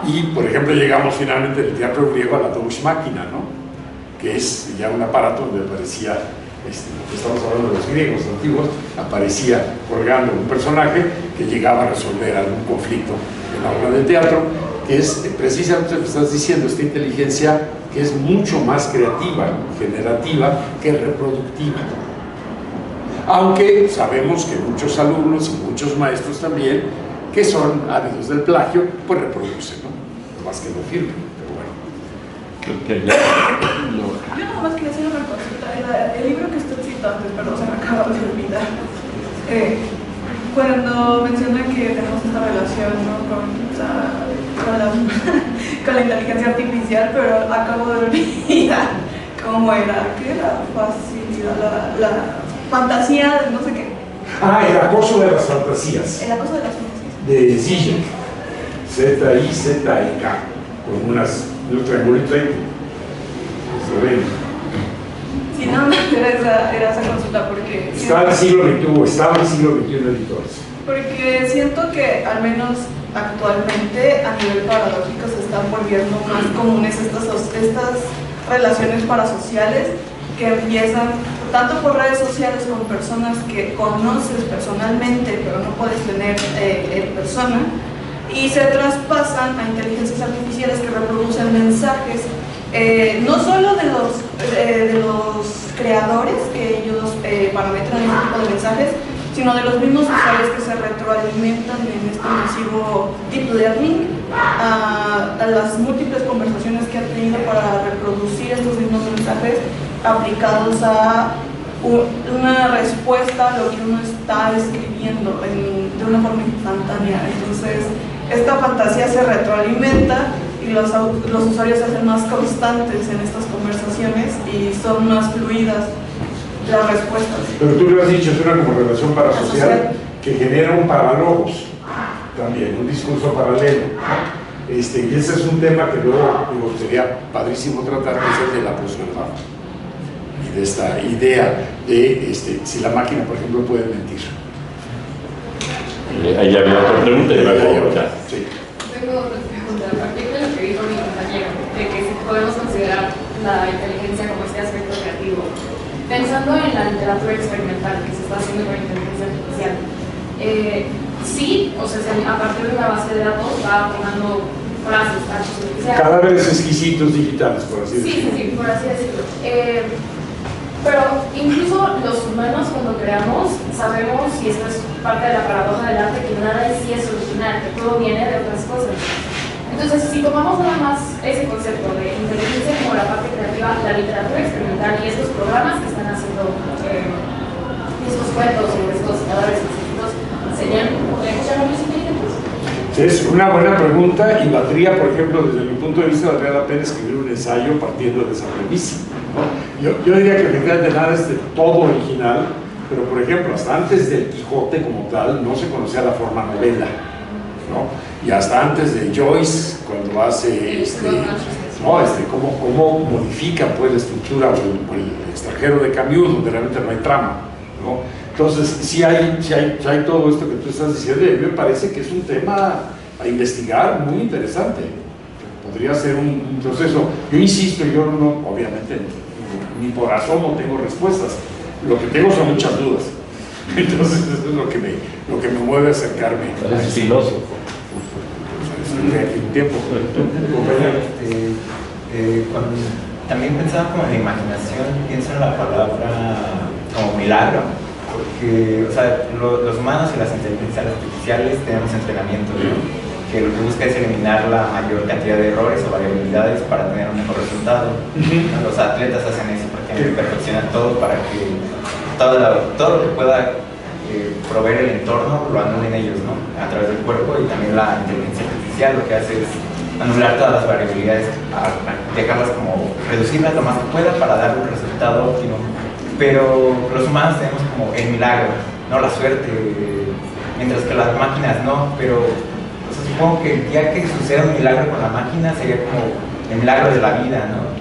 Speaker 1: Y, por ejemplo, llegamos finalmente en el teatro griego a la Deus Machina, ¿no? Que es ya un aparato donde aparecía, estamos hablando de los griegos antiguos, aparecía colgando un personaje que llegaba a resolver algún conflicto en la obra de teatro, que es precisamente lo que estás diciendo, esta inteligencia que es mucho más creativa, generativa que reproductiva. Aunque sabemos que muchos alumnos y muchos maestros también, que son ávidos del plagio, pues reproducen, ¿no? Más que no firmen, pero bueno.
Speaker 3: Creo que ya
Speaker 2: Yo nada más quería hacer una consulta. El libro que usted citó antes, perdón, se me acaba de olvidar. Cuando menciona que tenemos esta relación, ¿no? con la inteligencia artificial, pero acabo de olvidar cómo era, ¿qué era? Facilidad, la fantasía, no sé qué.
Speaker 1: Ah, el acoso de las fantasías.
Speaker 2: El acoso de las fantasías.
Speaker 1: De Zizek, Z-I-Z-I-K, con un triangulito ahí. Se ven.
Speaker 2: Sí, no, era esa consulta porque...
Speaker 1: Estaba en el siglo XXI editores.
Speaker 2: Porque siento que al menos actualmente a nivel paradójico se están volviendo más comunes estas relaciones parasociales que empiezan tanto por redes sociales con personas que conoces personalmente pero no puedes tener en persona, y se traspasan a inteligencias artificiales que reproducen mensajes no solo de los creadores que ellos parametran este tipo de mensajes, sino de los mismos usuarios que se retroalimentan en este masivo deep learning a las múltiples conversaciones que han tenido para reproducir estos mismos mensajes aplicados a una respuesta a lo que uno está escribiendo de una forma instantánea. Entonces, esta fantasía se retroalimenta y los usuarios se hacen más constantes en estas conversaciones y son más fluidas las respuestas.
Speaker 1: Pero tú lo has dicho, es una como relación parasocial que genera un paralogos también, un discurso paralelo. Y ese es un tema que luego sería padrísimo tratar, que es el de la posverdad. Y de esta idea de si la máquina, por ejemplo, puede mentir.
Speaker 3: ahí había otra pregunta y luego ya.
Speaker 1: Sí.
Speaker 5: Tengo otra pregunta. A partir de lo que dijo mi compañero, de que si podemos considerar la inteligencia como este aspecto creativo, pensando en la literatura experimental que se está haciendo con inteligencia artificial, sí, o sea, a partir de una base de datos va tomando frases, tachos, lo que sea.
Speaker 1: Cadáveres exquisitos digitales, por así decirlo.
Speaker 5: Sí, por así decirlo. Pero incluso los humanos cuando creamos sabemos, y esto es parte de la paradoja del arte, que nada en sí es original, que todo viene de otras cosas. Entonces, si tomamos nada más ese concepto de inteligencia como la parte creativa, la literatura experimental y estos programas que están haciendo estos cuentos o estos cadáveres exquisitos, ¿podríamos llamarlos inteligentes?
Speaker 1: Es una buena pregunta y valdría, por ejemplo, desde mi punto de vista, valdría la pena escribir un ensayo partiendo de esa premisa, ¿no? Yo diría que efectivamente nada es de todo original, pero por ejemplo, hasta antes del Quijote como tal, no se conocía la forma novela, ¿no? Y hasta antes de Joyce, cuando hace cómo modifica pues la estructura o el extranjero de Camus, donde realmente no hay trama, ¿no? Entonces, sí hay todo esto que tú estás diciendo, y a mí me parece que es un tema a investigar muy interesante. Podría ser un proceso. Yo insisto, yo no, obviamente, ni por asomo tengo respuestas. Lo que tengo son muchas dudas. Entonces, eso es lo que me mueve a acercarme.
Speaker 3: Es filósofo.
Speaker 1: Un tiempo.
Speaker 9: Cuando también pensaba como en la imaginación, pienso en la palabra como milagro. porque, o sea, los humanos y las inteligencias artificiales tenemos entrenamiento, ¿no? Que lo que busca es eliminar la mayor cantidad de errores o variabilidades para tener un mejor resultado. Los atletas hacen eso porque perfeccionan todo para que todo lo que pueda proveer el entorno lo anulen ellos, ¿no? A través del cuerpo, y también la inteligencia artificial lo que hace es anular todas las variabilidades, dejarlas como reducirlas lo más que pueda para dar un resultado óptimo. Pero los humanos tenemos como el milagro, no la suerte, mientras que las máquinas no. Pero o sea, supongo que el día que suceda un milagro con la máquina sería como el milagro de la vida, ¿no?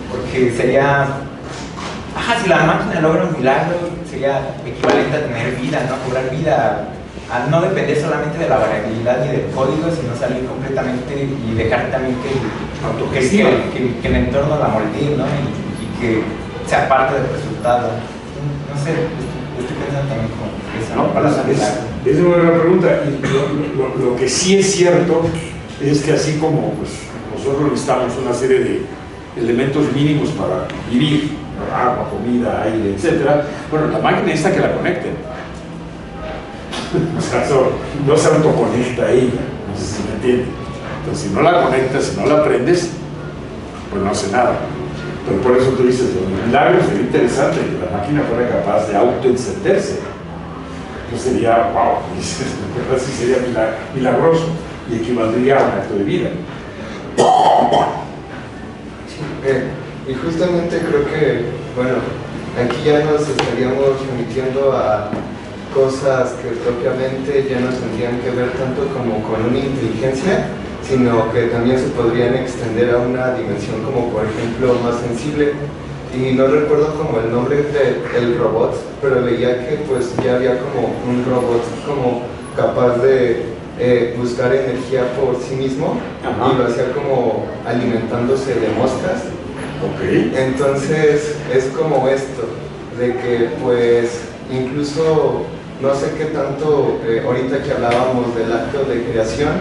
Speaker 9: Porque sería, si la máquina logra un milagro, sería equivalente a tener vida, ¿no? Cobrar vida, a no depender solamente de la variabilidad ni del código, sino salir completamente y dejar también que el entorno la moldee, ¿no? Y que sea parte del resultado. No sé, estoy pensando también como eso, ¿no? Para
Speaker 1: es una buena pregunta. Y lo que sí es cierto es que así como pues, nosotros necesitamos una serie de elementos mínimos para vivir, agua, comida, aire, etc. Bueno, la máquina necesita que la conecten. O sea, no se autoconecta ahí, no sé si me entiende. Entonces, si no la conectas, si no la prendes, pues no hace nada. Pero por eso tú dices, los milagros sería interesante que la máquina fuera capaz de autoencenderse. Entonces sería, wow, así sería milagroso y equivaldría a un acto de vida.
Speaker 10: Y justamente creo que, bueno, aquí ya nos estaríamos remitiendo a cosas que propiamente ya no tendrían que ver tanto como con una inteligencia, sino que también se podrían extender a una dimensión como por ejemplo más sensible. Y no recuerdo como el nombre del robot, pero leía que pues ya había como un robot como capaz de buscar energía por sí mismo. Ajá. Y lo hacía como alimentándose de moscas.
Speaker 1: Okay.
Speaker 10: Entonces es como esto, de que pues incluso no sé qué tanto, ahorita que hablábamos del acto de creación,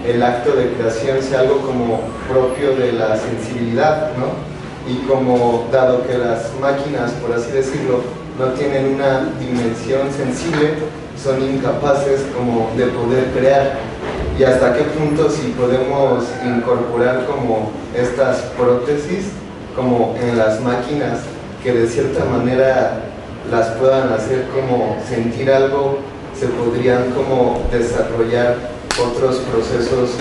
Speaker 10: el acto de creación sea algo como propio de la sensibilidad, ¿no? Y como dado que las máquinas, por así decirlo, no tienen una dimensión sensible, son incapaces como de poder crear. Y hasta qué punto si podemos incorporar como estas prótesis como en las máquinas que de cierta manera las puedan hacer como sentir algo, se podrían como desarrollar otros procesos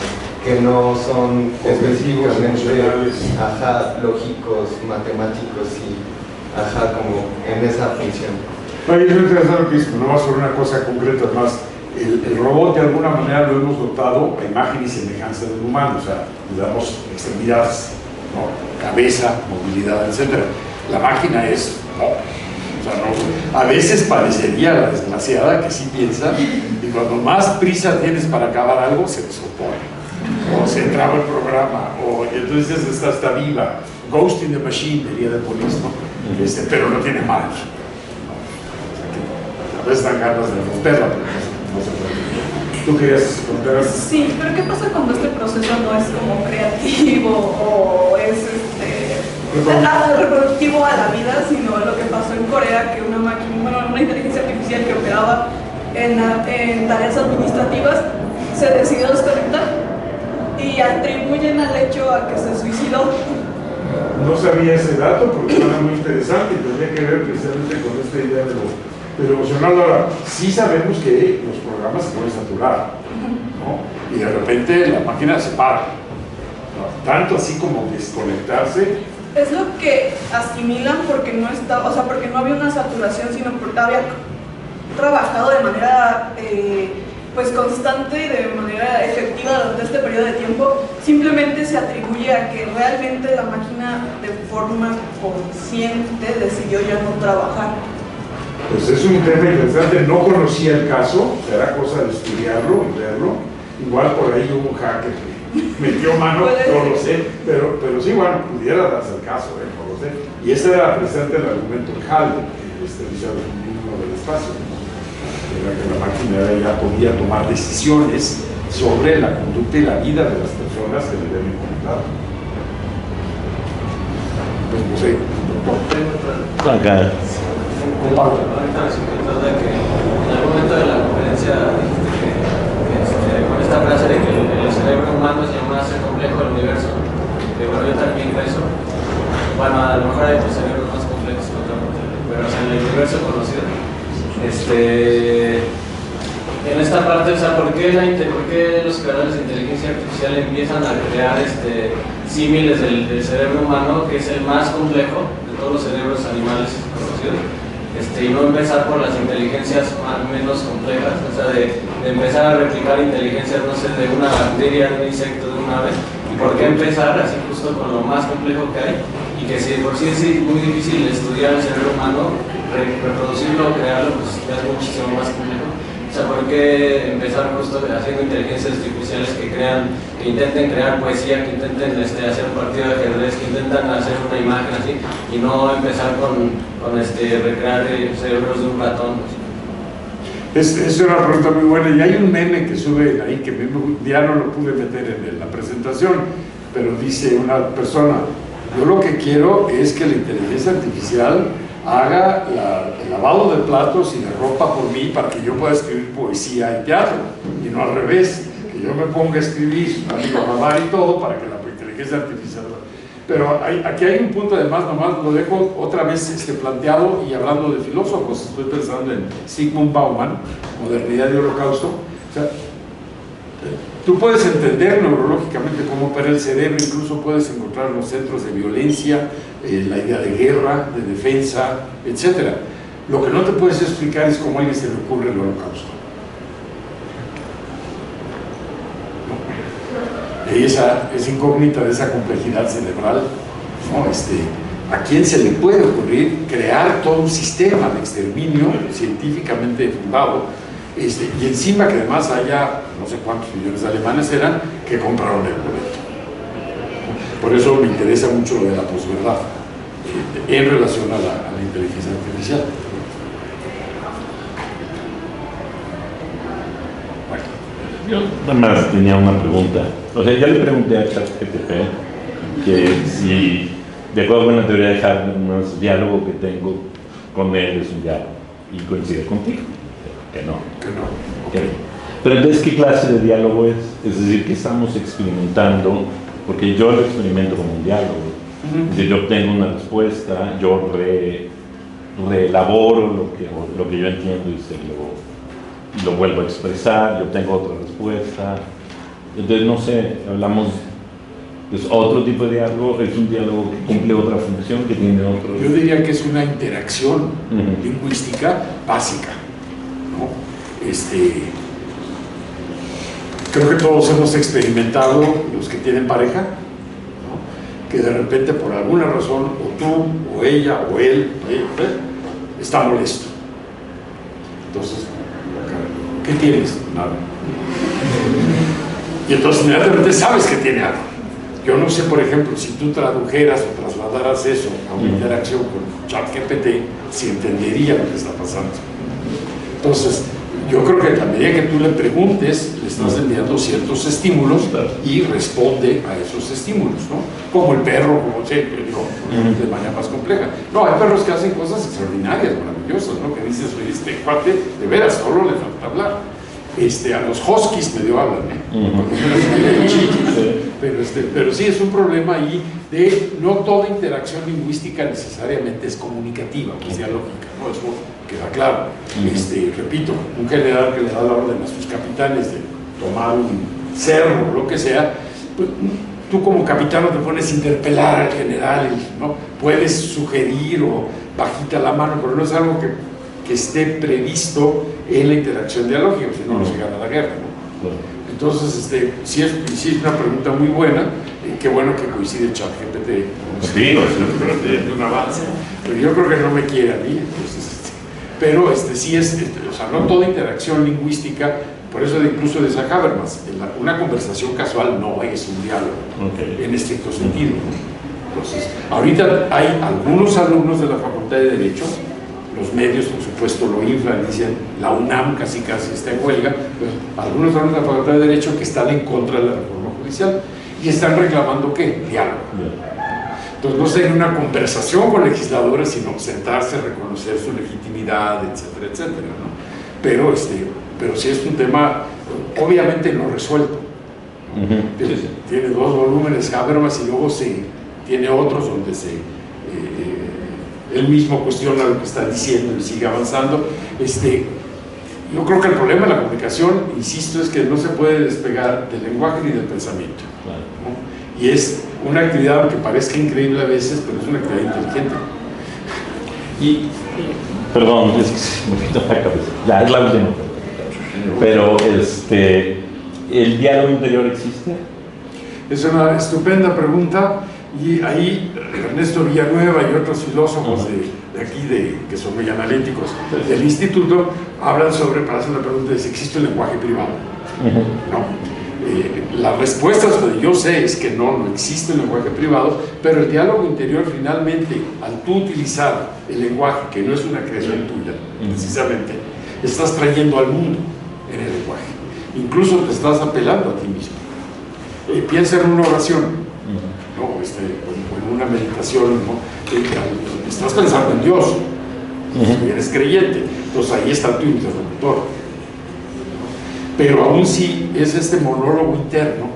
Speaker 10: que no son específicamente lógicos, matemáticos y como en esa función.
Speaker 1: Bueno, es interesante lo que dices, no va sobre una cosa concreta, más el robot de alguna manera lo hemos dotado a imagen y semejanza del humano, o sea, le damos extremidades, ¿no? Cabeza, movilidad, etc. La máquina es, no. O sea, no, a veces parecería la desgraciada que sí piensa, y cuando más prisa tienes para acabar algo, se descompone, o se traba el programa, o y entonces esta está viva. Ghost in the Machine, diría de Police, ¿no? Pero no tiene mal. ¿No? O sea, que a veces dan ganas de romperla, pero no se puede. ¿Tú querías contar?
Speaker 2: Sí, pero ¿qué pasa cuando este proceso no es como creativo o es reproductivo a la vida, sino lo que pasó en Corea, que una máquina, bueno, una inteligencia artificial que operaba en tareas administrativas se decidió desconectar y atribuyen al hecho a que se suicidó?
Speaker 1: No sabía ese dato porque era muy interesante y tendría que ver precisamente con esta idea de lo emocional. Ahora, sí sabemos que los programas se pueden saturar, ¿no? Y de repente la máquina se para, ¿no? Tanto así como desconectarse.
Speaker 2: Es lo que asimilan porque no está, o sea, porque no había una saturación, sino porque había trabajado de manera pues constante y de manera efectiva durante este periodo de tiempo. Simplemente se atribuye a que realmente la máquina de forma consciente decidió ya no trabajar.
Speaker 1: Pues es un tema interesante, no conocía el caso, será cosa de estudiarlo y verlo. Igual por ahí hubo un hacker que metió mano, no lo sé, pero sí, bueno, pudiera darse el caso, no lo sé. Y ese era presente el argumento de HAL, el servicio del espacio, era que la máquina ya podía tomar decisiones sobre la conducta y la vida de las personas que le deben conectar. Pues no sé, doctor.
Speaker 3: Acá.
Speaker 1: Comparto.
Speaker 4: Ahorita me surgió de que en algún momento de la conferencia con esta frase de que el cerebro humano es lo más complejo del universo, que bueno, yo también creo eso. Bueno, a lo mejor hay otros cerebros más complejos que otros, pero o sea, en el universo conocido. En esta parte, o sea, ¿por qué los creadores de inteligencia artificial empiezan a crear símiles del cerebro humano, que es el más complejo de todos los cerebros animales conocidos? Y no empezar por las inteligencias menos complejas, o sea, de empezar a replicar inteligencias, no sé, de una bacteria, de un insecto, de un ave. ¿Y por qué empezar así justo con lo más complejo que hay? Y que si por sí es muy difícil estudiar el cerebro humano, reproducirlo, crearlo, pues ya es muchísimo más complejo. O sea, ¿por qué empezar justo haciendo inteligencias artificiales que intenten crear poesía, que intenten hacer un partido de ajedrez, que intentan hacer una imagen así, y no empezar con recrear cerebros de un ratón?
Speaker 1: Es una pregunta muy buena, y hay un meme que sube ahí que ya no lo pude meter en la presentación, pero dice una persona: yo lo que quiero es que la inteligencia artificial haga el lavado de platos y de ropa por mí para que yo pueda escribir poesía y teatro, y no al revés, que yo me ponga a escribir, a lavar y todo para que la inteligencia artificial. Pero aquí hay un punto, además, nomás lo dejo otra vez planteado, y hablando de filósofos, estoy pensando en Zygmunt Bauman, Modernidad y Holocausto. O sea, tú puedes entender neurológicamente cómo opera el cerebro, incluso puedes encontrar los centros de violencia, la idea de guerra, de defensa, etc. Lo que no te puedes explicar es cómo a alguien se le ocurre el holocausto. Y esa incógnita de esa complejidad cerebral, ¿no? ¿A quién se le puede ocurrir crear todo un sistema de exterminio científicamente fundado? Y encima que además haya no sé cuántos millones de alemanes eran que compraron el boleto. Por eso me interesa mucho lo de la posverdad en relación a la inteligencia artificial.
Speaker 3: Yo nada más tenía una pregunta. O sea, ya le pregunté a ChatGPT que si, de acuerdo con la teoría de Habermas, el diálogo que tengo con él es un diálogo, y coincide contigo. Que no. Okay. Pero entonces, ¿qué clase de diálogo es? Es decir, ¿qué estamos experimentando? Porque yo lo experimento como un diálogo. Es decir, yo obtengo una respuesta, yo reelaboro lo que yo entiendo y lo vuelvo a expresar, yo obtengo otra respuesta. Entonces, no sé, hablamos, es otro tipo de diálogo, es un diálogo que cumple otra función, que tiene otro...
Speaker 1: Yo diría que es una interacción lingüística básica, ¿no? Creo que todos hemos experimentado, los que tienen pareja, ¿no? Que de repente por alguna razón, o tú, o ella, o él, está molesto. Entonces, ¿qué tienes? Nada. Y entonces inmediatamente sabes que tiene algo. Yo no sé, por ejemplo, si tú tradujeras o trasladaras eso a una interacción con ChatGPT, si entendería lo que está pasando. Entonces, yo creo que a medida que tú le preguntes, le estás enviando ciertos estímulos y responde a esos estímulos, ¿no? Como el perro, como siempre, de manera más compleja. No, hay perros que hacen cosas extraordinarias, maravillosas, ¿no? Que dices, este cuate, de veras, solo le falta hablar. A los huskies medio hablan, pero sí es un problema ahí de no toda interacción lingüística necesariamente es comunicativa, que sea lógica, ¿no? Eso queda claro. Repito, un general que le da la orden a sus capitanes de tomar un cerro o lo que sea, pues, tú como capitán no te pones a interpelar al general, ¿no? Puedes sugerir o bajita la mano, pero no es algo que esté previsto en la interacción dialógica, si no, no se gana la guerra, ¿no? Entonces, sí es una pregunta muy buena, qué bueno que coincide ChatGPT de un avance, pero yo creo que no me quiere a mí, entonces, pero sí es, o sea, no toda interacción lingüística, por eso incluso de Habermas, una conversación casual no es un diálogo, en estricto sentido. Entonces, ahorita hay algunos alumnos de la Facultad de Derecho, los medios por supuesto lo inflan, dicen la UNAM casi está en huelga, pero algunos alumnos de la Facultad de Derecho que están en contra de la reforma judicial y están reclamando ¿qué? Diálogo. Entonces no sería una conversación con legisladores, sino sentarse, reconocer su legitimidad, etcétera, etcétera, ¿no? Pero sí es un tema obviamente no resuelto, ¿no? Tiene 2 volúmenes Habermas y luego tiene otros donde él mismo cuestiona lo que está diciendo y sigue avanzando. Yo creo que el problema de la comunicación, insisto, es que no se puede despegar del lenguaje ni del pensamiento, ¿no? Y es una actividad que parezca increíble a veces, pero es una actividad inteligente.
Speaker 3: Perdón, es un poquito la cabeza. Ya, es la última. Pero, ¿el diálogo interior existe?
Speaker 1: Es una estupenda pregunta, y ahí Ernesto Villanueva y otros filósofos de aquí, que son muy analíticos del instituto, hablan para hacer una pregunta de si existe un lenguaje privado. ¿No? La respuesta, hasta donde yo sé, es que no existe un lenguaje privado, pero el diálogo interior, finalmente, al tú utilizar el lenguaje, que no es una creación tuya, precisamente, estás trayendo al mundo en el lenguaje. Incluso te estás apelando a ti mismo. Piensa en una oración, ¿no? O en una meditación, ¿no? Estás pensando en Dios, y eres creyente, entonces ahí está tu interlocutor. Pero aún si es este monólogo interno,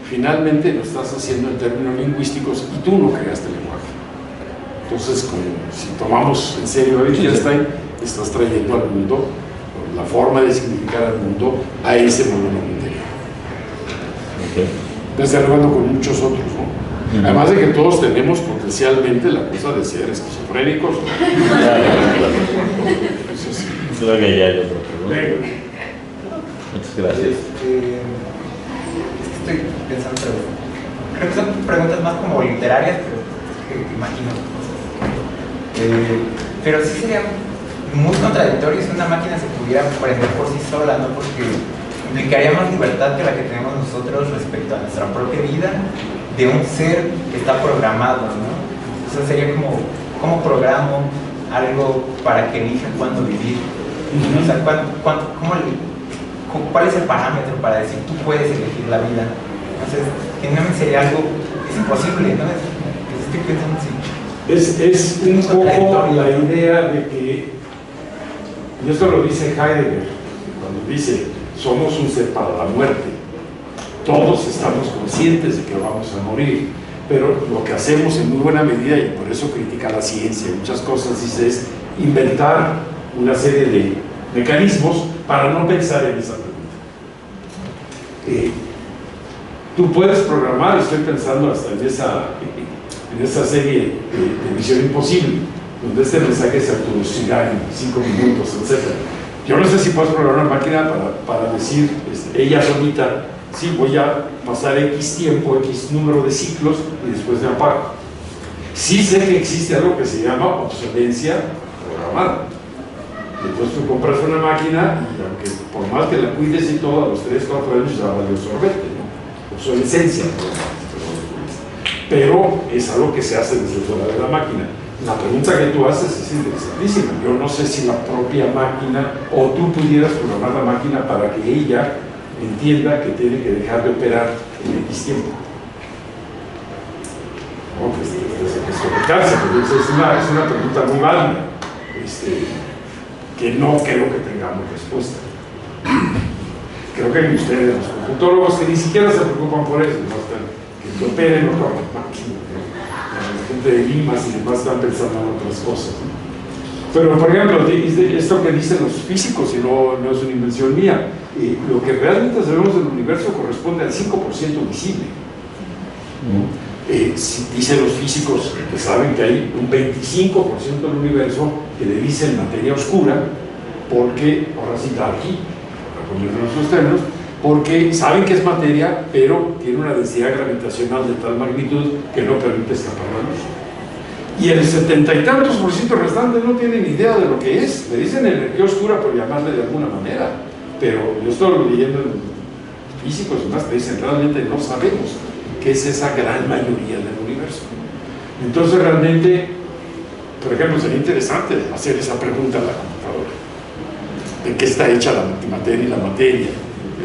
Speaker 1: finalmente lo estás haciendo en términos lingüísticos y tú no creaste el lenguaje. Entonces, si tomamos en serio a Wittgenstein, estás trayendo al mundo, la forma de significar al mundo, a ese monólogo interior. Estás dialogando con muchos otros, ¿no? Además de que todos tenemos potencialmente la cosa de ser esquizofrénicos.
Speaker 3: Creo que ya hay otro pregunta. Muchas gracias.
Speaker 9: Estoy pensando, creo que son preguntas más como literarias, pero imagino. Pero sí sería muy contradictorio si una máquina se pudiera aprender por sí sola, ¿no? Porque implicaría más libertad que la que tenemos nosotros respecto a nuestra propia vida de un ser que está programado, ¿no? O sea, sería como, ¿cómo programo algo para que elija cuándo vivir? O sea, ¿cuál es el parámetro para decir tú puedes elegir la vida? Entonces, generalmente sería algo, es imposible, ¿no? Estoy pensando así.
Speaker 1: Es un poco la idea de que, y esto lo dice Heidegger, cuando dice, somos un ser para la muerte. Todos estamos conscientes de que vamos a morir, pero lo que hacemos en muy buena medida, y por eso critica la ciencia y muchas cosas, dice, es inventar una serie de mecanismos para no pensar en esa pregunta. Tú puedes programar, estoy pensando hasta en esa serie de Misión Imposible, donde este mensaje se autodestruirá en 5 minutos, etc. Yo no sé si puedes programar una máquina para decir, ella solita, sí, voy a pasar X tiempo, X número de ciclos y después me apago. Sí sé que existe algo que se llama obsolencia programada. Entonces tú compras una máquina y aunque por más que la cuides y todo, a los 3, 4 años ya valió sorbete, ¿no? Obsolescencia. Pero es algo que se hace desde fuera de la máquina. La pregunta que tú haces es interesantísima. Yo no sé si la propia máquina o tú pudieras programar la máquina para que ella entienda que tiene que dejar de operar en X tiempo. No, pues desconectarse, es una pregunta muy válida, que no creo que tengamos respuesta. Creo que hay ustedes, los computólogos, que ni siquiera se preocupan por eso, ¿no? Que operen o con la máquina. La gente de Limas y demás están pensando en otras cosas, ¿no? Pero, por ejemplo, esto que dicen los físicos, y no es una invención mía, lo que realmente sabemos del universo corresponde al 5% visible. Dicen los físicos que saben que hay un 25% del universo que le dicen materia oscura, porque, ahora sí está aquí, para poner nuestros términos, porque saben que es materia, pero tiene una densidad gravitacional de tal magnitud que no permite escapar la luz. Y el 70 y tantos % restante no tienen idea de lo que es. Le dicen energía oscura por llamarle de alguna manera, pero yo estoy leyendo en físicos y más, te dicen realmente no sabemos qué es esa gran mayoría del universo. Entonces realmente, por ejemplo, sería interesante hacer esa pregunta a la computadora: ¿de qué está hecha la antimateria y la materia?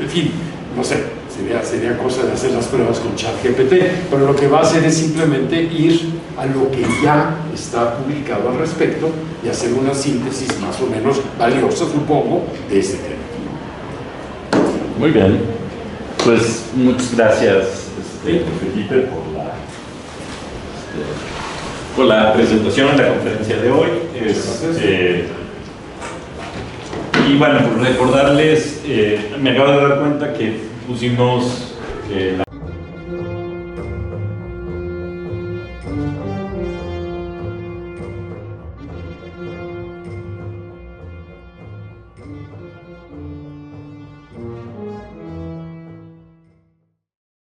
Speaker 1: En fin, no sé, sería cosa de hacer las pruebas con ChatGPT, pero lo que va a hacer es simplemente ir a lo que ya está publicado al respecto y hacer una síntesis más o menos valiosa, supongo, de este tema.
Speaker 3: Muy bien, pues muchas gracias, Felipe, por la presentación en la conferencia de hoy. Y bueno, por recordarles, me acabo de dar cuenta que pusimos